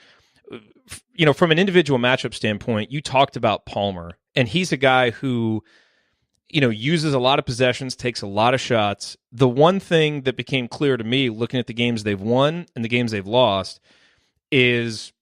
From an individual matchup standpoint, you talked about Palmer, and he's a guy who, uses a lot of possessions, takes a lot of shots. The one thing that became clear to me looking at the games they've won and the games they've lost is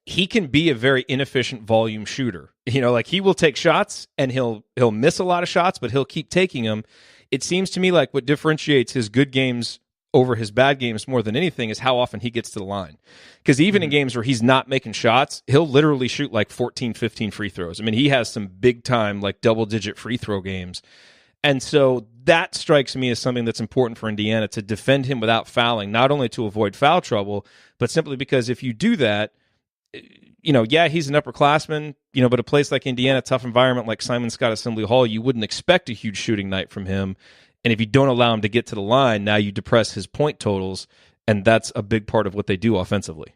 he can be a very inefficient volume shooter. Like he will take shots and he'll miss a lot of shots, but he'll keep taking them. It seems to me like what differentiates his good games over his bad games more than anything is how often he gets to the line. Because even in games where he's not making shots, he'll literally shoot like 14, 15 free throws. I mean, he has some big time, like double-digit free throw games. And so that strikes me as something that's important for Indiana, to defend him without fouling, not only to avoid foul trouble, but simply because if you do that, he's an upperclassman, but a place like Indiana, tough environment like Simon Scott Assembly Hall, you wouldn't expect a huge shooting night from him. And if you don't allow him to get to the line, now you depress his point totals, and that's a big part of what they do offensively.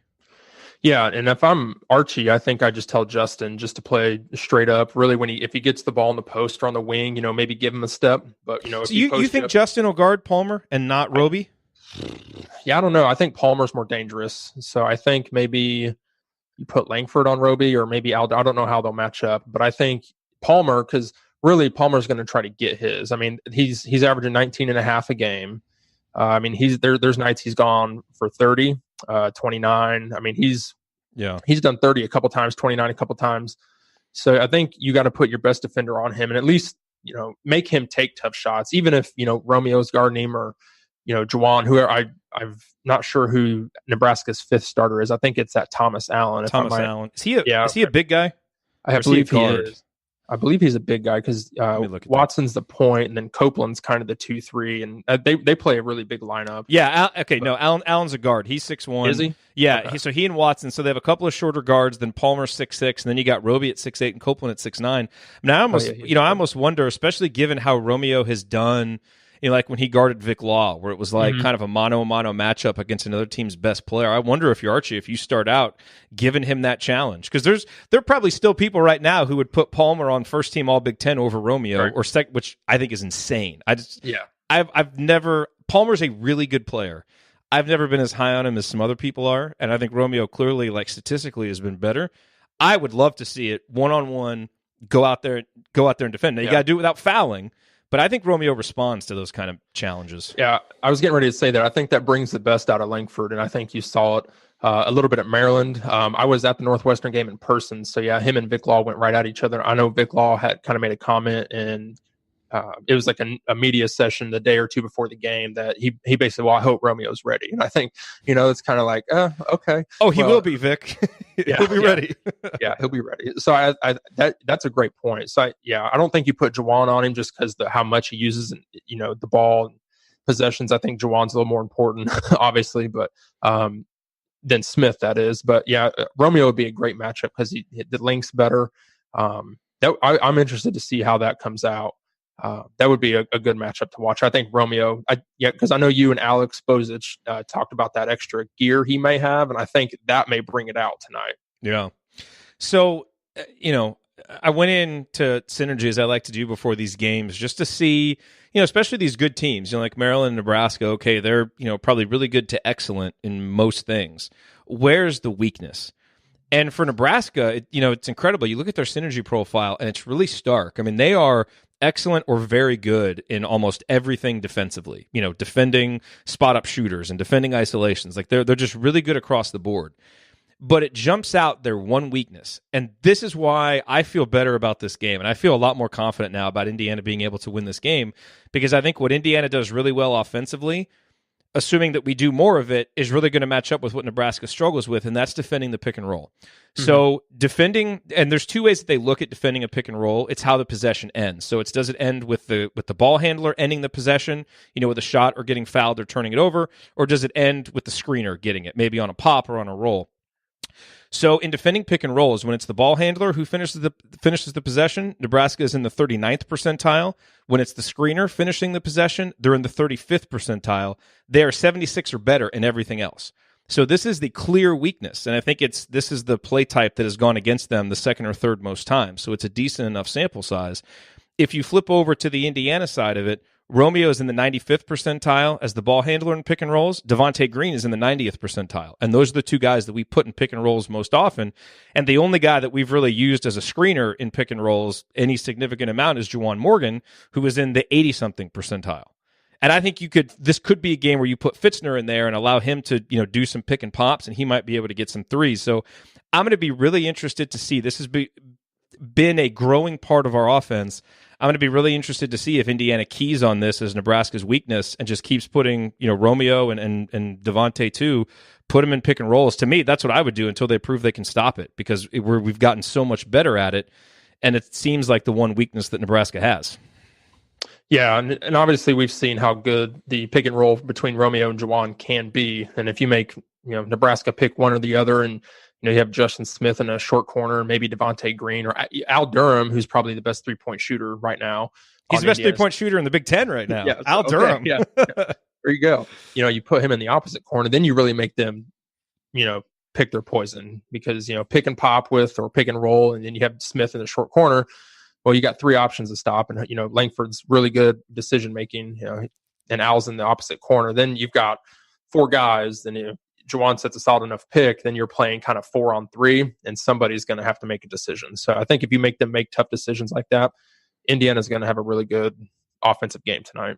Yeah, and if I'm Archie, I think I just tell Justin just to play straight up. Really, if he gets the ball in the post or on the wing, maybe give him a step. But so you think Justin will guard Palmer and not Roby? Yeah, I don't know. I think Palmer's more dangerous, so I think maybe you put Langford on Roby, or maybe I don't know how they'll match up, but I think Palmer, because really Palmer's going to try to get his. I mean, he's averaging 19.5 a game. I mean, there's nights he's gone for 30, 29. I mean, he's done 30 a couple times, 29 a couple times. So I think you got to put your best defender on him and at least, make him take tough shots, even if, Romeo's guarding him or, Juwan, who I'm not sure who Nebraska's fifth starter is. I think it's that Thomas Allen. Thomas Allen. Is he a big guy? I believe he is. I believe he's a big guy because Watson's the point, and then Copeland's kind of the 2-3, and they play a really big lineup. Yeah. Allen's a guard. He's 6'1". Is he? Yeah. Okay. He and Watson. So they have a couple of shorter guards. Then Palmer's 6'6", and then you got Roby at 6'8" and Copeland at 6'9". Now I almost wonder, especially given how Romeo has done. Like when he guarded Vic Law, where it was like kind of a mano-a-mano matchup against another team's best player. I wonder if if you start out giving him that challenge. Because there are probably still people right now who would put Palmer on first team All Big Ten over Romeo, right, or which I think is insane. Palmer's a really good player. I've never been as high on him as some other people are, and I think Romeo clearly, like statistically, has been better. I would love to see it one-on-one, go out there and defend. Now, you got to do it without fouling. But I think Romeo responds to those kind of challenges. Yeah, I was getting ready to say that. I think that brings the best out of Langford, and I think you saw it a little bit at Maryland. I was at the Northwestern game in person, so yeah, him and Vic Law went right at each other. I know Vic Law had kind of made a comment, and it was like a media session the day or two before the game that he basically, I hope Romeo's ready. And I think, it's kind of like, okay. Oh, he will be, Vic. He'll be ready. Yeah, he'll be ready. So that's a great point. So I don't think you put Juwan on him just because how much he uses, the ball and possessions. I think Juwan's a little more important, obviously, but than Smith, that is. But yeah, Romeo would be a great matchup because the length's better. I'm interested to see how that comes out. That would be a good matchup to watch. I think Romeo, because I know you and Alex Bozich talked about that extra gear he may have, and I think that may bring it out tonight. Yeah. So, I went into Synergy, as I like to do before these games, just to see, especially these good teams, like Maryland and Nebraska. Okay, they're, probably really good to excellent in most things. Where's the weakness? And for Nebraska, it's incredible. You look at their Synergy profile, and it's really stark. I mean, they are excellent or very good in almost everything defensively, defending spot-up shooters and defending isolations. Like they're just really good across the board. But it jumps out their one weakness. And this is why I feel better about this game. And I feel a lot more confident now about Indiana being able to win this game, because I think what Indiana does really well offensively, assuming that we do more of it, is really going to match up with what Nebraska struggles with, and that's defending the pick and roll. Mm-hmm. So defending, and there's two ways that they look at defending a pick and roll. It's how the possession ends. So does it end with the ball handler ending the possession, with a shot or getting fouled or turning it over, or does it end with the screener getting it, maybe on a pop or on a roll? So in defending pick and rolls, when it's the ball handler who finishes the possession, Nebraska is in the 39th percentile. When it's the screener finishing the possession, they're in the 35th percentile. They are 76 or better in everything else. So this is the clear weakness, and I think this is the play type that has gone against them the second or third most times. So it's a decent enough sample size. If you flip over to the Indiana side of it, Romeo is in the 95th percentile as the ball handler in pick and rolls. Devontae Green is in the 90th percentile. And those are the two guys that we put in pick and rolls most often. And the only guy that we've really used as a screener in pick and rolls any significant amount is Juwan Morgan, who is in the 80-something percentile. And I think this could be a game where you put Fitzner in there and allow him to, do some pick and pops, and he might be able to get some threes. So I'm going to be really interested to see. This has been a growing part of our offense. I'm going to be really interested to see if Indiana keys on this as Nebraska's weakness and just keeps putting, Romeo and Devontae too, put them in pick and rolls. To me, that's what I would do until they prove they can stop it, because we've gotten so much better at it, and it seems like the one weakness that Nebraska has. Yeah, and obviously we've seen how good the pick and roll between Romeo and Juwan can be. And if you make Nebraska pick one or the other, and you have Justin Smith in a short corner, maybe Devontae Green or Al Durham, who's probably the best three-point shooter right now. He's the best three-point shooter in the Big Ten right now. Yeah, Al Durham. Yeah. There you go. You put him in the opposite corner, then you really make them, pick their poison, because, pick and pop with or pick and roll, and then you have Smith in the short corner. Well, you got three options to stop, and Langford's really good decision making, and Al's in the opposite corner. Then you've got four guys, then Juwan sets a solid enough pick, then you're playing kind of 4-on-3, and somebody's going to have to make a decision. So I think if you make them make tough decisions like that, Indiana's going to have a really good offensive game tonight.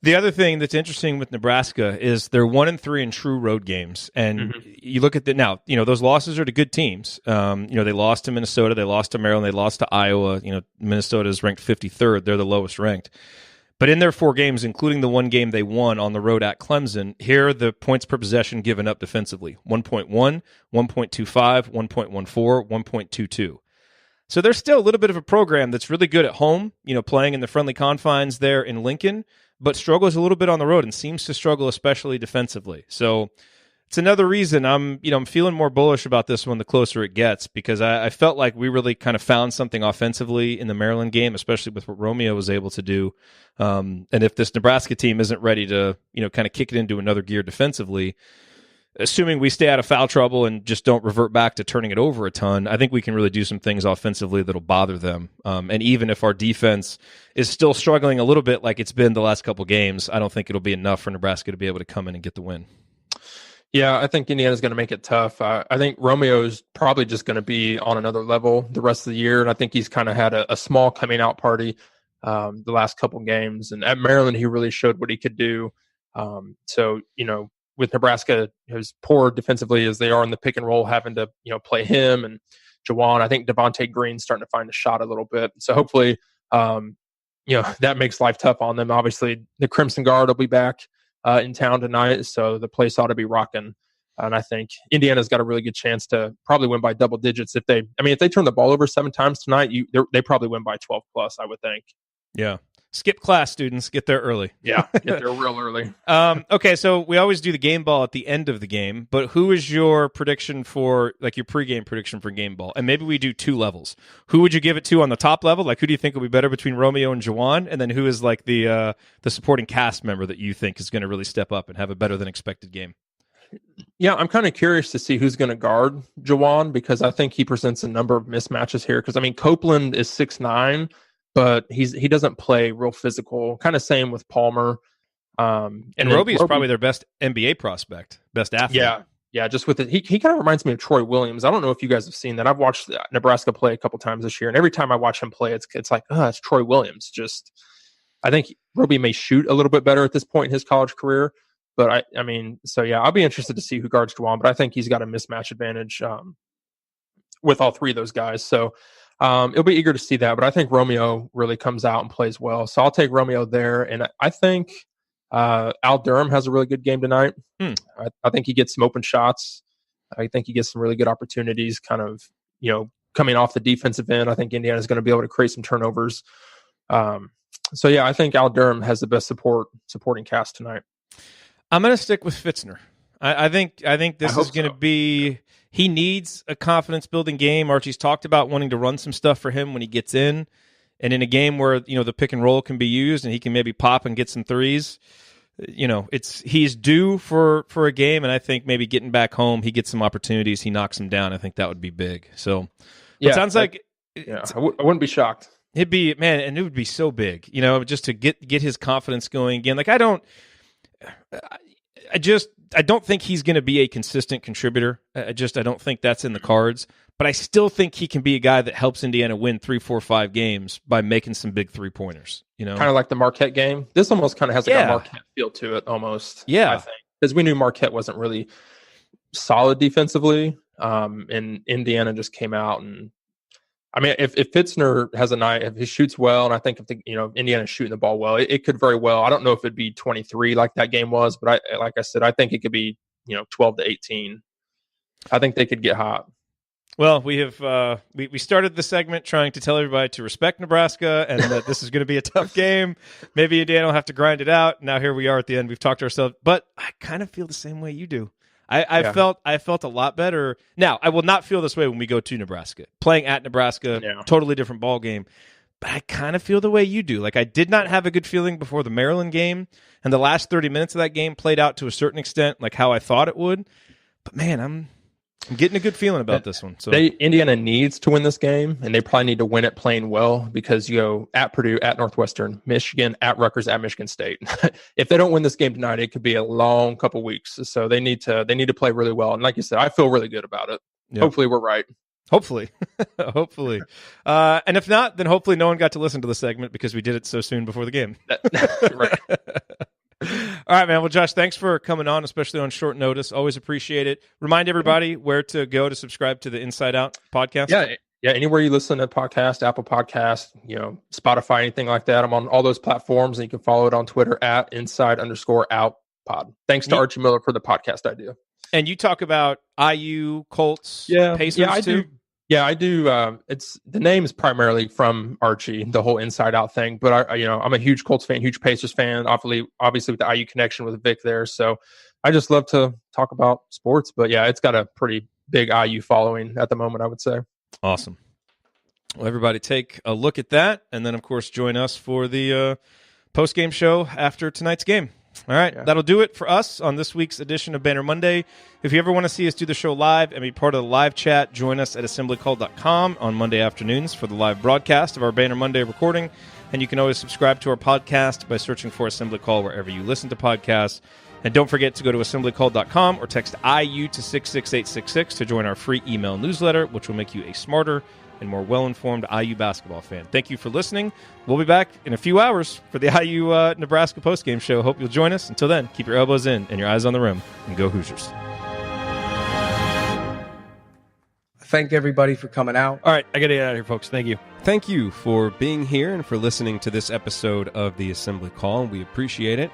The other thing that's interesting with Nebraska is they're 1-3 in true road games. And you look at now, those losses are to good teams. They lost to Minnesota, they lost to Maryland, they lost to Iowa. Minnesota is ranked 53rd. They're the lowest ranked. But in their 4 games, including the one game they won on the road at Clemson, here are the points per possession given up defensively. 1.1, 1.25, 1.14, 1.22. So there's still a little bit of a program that's really good at home, playing in the friendly confines there in Lincoln, but struggles a little bit on the road and seems to struggle especially defensively. So it's another reason I'm feeling more bullish about this one the closer it gets, because I felt like we really kind of found something offensively in the Maryland game, especially with what Romeo was able to do. And if this Nebraska team isn't ready to, kind of kick it into another gear defensively, assuming we stay out of foul trouble and just don't revert back to turning it over a ton, I think we can really do some things offensively that'll bother them. And even if our defense is still struggling a little bit like it's been the last couple games, I don't think it'll be enough for Nebraska to be able to come in and get the win. Yeah, I think Indiana's going to make it tough. I think Romeo's probably just going to be on another level the rest of the year, and I think he's kind of had a small coming out party the last couple games. And at Maryland, he really showed what he could do. So, with Nebraska as poor defensively as they are in the pick and roll, having to play him and Jawan, I think Devontae Green's starting to find a shot a little bit. So hopefully, that makes life tough on them. Obviously, the Crimson Guard will be back in town tonight, so the place ought to be rocking. And I think Indiana's got a really good chance to probably win by double digits. If they turn the ball over 7 times tonight, they probably win by 12 plus, I would think. Yeah. Skip class, students. Get there early. Yeah, get there real early. Okay, so we always do the game ball at the end of the game, but who is your prediction for, your pregame prediction for game ball? And maybe we do 2 levels. Who would you give it to on the top level? Who do you think will be better between Romeo and Jawan? And then who is the supporting cast member that you think is going to really step up and have a better than expected game? Yeah, I'm kind of curious to see who's going to guard Jawan, because I think he presents a number of mismatches here. Because, Copeland is 6'9", but he doesn't play real physical. Kind of same with Palmer. And Roby is probably their best NBA prospect, best athlete. Yeah, just with it. He kind of reminds me of Troy Williams. I don't know if you guys have seen that. I've watched Nebraska play a couple times this year, and every time I watch him play, it's like, it's Troy Williams. I think Roby may shoot a little bit better at this point in his college career. But I'll be interested to see who guards Jawan, but I think he's got a mismatch advantage with all 3 of those guys. So it'll be eager to see that, but I think Romeo really comes out and plays well. So I'll take Romeo there. And I think Al Durham has a really good game tonight. I think he gets some open shots. I think he gets some really good opportunities kind of, coming off the defensive end. I think Indiana's going to be able to create some turnovers. I think Al Durham has the best supporting cast tonight. I'm going to stick with Fitzner. I think this is going to be – he needs a confidence-building game. Archie's talked about wanting to run some stuff for him when he gets in. And in a game where, the pick and roll can be used and he can maybe pop and get some threes, he's due for a game. And I think maybe getting back home, he gets some opportunities. He knocks them down. I think that would be big. So it sounds like – I wouldn't be shocked. It'd be – man, and it would be so big, just to get his confidence going again. I don't think he's going to be a consistent contributor. I don't think that's in the cards. But I still think he can be a guy that helps Indiana win 3, 4, 5 games by making some big 3-pointers. Kind of like the Marquette game. This almost kind of has a Marquette feel to it, almost. Yeah, I think, because we knew Marquette wasn't really solid defensively, and Indiana just came out and. If Fitzner has a night, if he shoots well, and I think if Indiana's shooting the ball well, it could very well. I don't know if it'd be 23 like that game was, but like I said, I think it could be 12 to 18. I think they could get hot. Well, we have we started the segment trying to tell everybody to respect Nebraska and that this is going to be a tough game. Maybe Indiana will have to grind it out. Now here we are at the end. We've talked to ourselves, but I kind of feel the same way you do. I felt a lot better. Now, I will not feel this way when we go to Nebraska. Playing at Nebraska, totally different ball game. But I kind of feel the way you do. I did not have a good feeling before the Maryland game, and the last 30 minutes of that game played out to a certain extent, like how I thought it would. But man, I'm getting a good feeling about this one. So Indiana needs to win this game, and they probably need to win it playing well, because you go at Purdue, at Northwestern, Michigan, at Rutgers, at Michigan State. If they don't win this game tonight, it could be a long couple weeks. So they need to play really well. And like you said, I feel really good about it. Yep. Hopefully we're right. Hopefully. And if not, then hopefully no one got to listen to the segment because we did it so soon before the game. Right. All right, man. Well, Josh, thanks for coming on, especially on short notice. Always appreciate it. Remind everybody where to go to subscribe to the Inside Out podcast. Yeah, Yeah, anywhere you listen to podcast, Apple Podcast, Spotify, anything like that. I'm on all those platforms, and you can follow it on Twitter at inside_out_pod. Thanks to Archie Miller for the podcast idea. And you talk about IU, Colts, Pacers I too? Yeah, I do. It's the name is primarily from Archie, the whole inside out thing. But I'm a huge Colts fan, huge Pacers fan. Obviously with the IU connection with Vic there. So I just love to talk about sports. But yeah, it's got a pretty big IU following at the moment, I would say. Awesome. Well, everybody take a look at that, and then, of course, join us for the post-game show after tonight's game. All right, That'll do it for us on this week's edition of Banner Monday. If you ever want to see us do the show live and be part of the live chat, join us at assemblycall.com on Monday afternoons for the live broadcast of our Banner Monday recording, and you can always subscribe to our podcast by searching for Assembly Call wherever you listen to podcasts. And don't forget to go to assemblycall.com or text IU to 66866 to join our free email newsletter, which will make you a smarter and more well-informed IU basketball fan. Thank you for listening. We'll be back in a few hours for the IU Nebraska postgame show. Hope you'll join us. Until then, keep your elbows in and your eyes on the rim, and go Hoosiers. Thank everybody for coming out. All right, I got to get out of here, folks. Thank you. Thank you for being here and for listening to this episode of the Assembly Call. We appreciate it.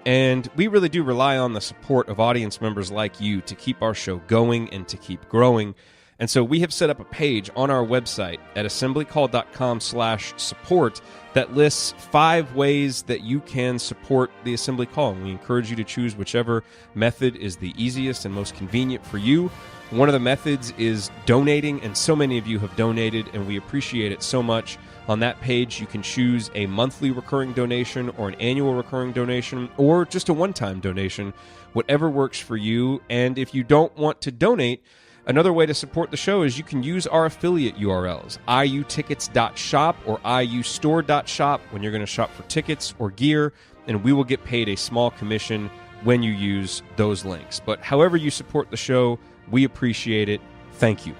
And we really do rely on the support of audience members like you to keep our show going and to keep growing. And so we have set up a page on our website at assemblycall.com/support that lists 5 ways that you can support the Assembly Call. And we encourage you to choose whichever method is the easiest and most convenient for you. One of the methods is donating, and so many of you have donated, and we appreciate it so much. On that page, you can choose a monthly recurring donation or an annual recurring donation or just a one-time donation, whatever works for you. And if you don't want to donate, another way to support the show is you can use our affiliate URLs, iutickets.shop or iustore.shop when you're going to shop for tickets or gear, and we will get paid a small commission when you use those links. But however you support the show, we appreciate it. Thank you.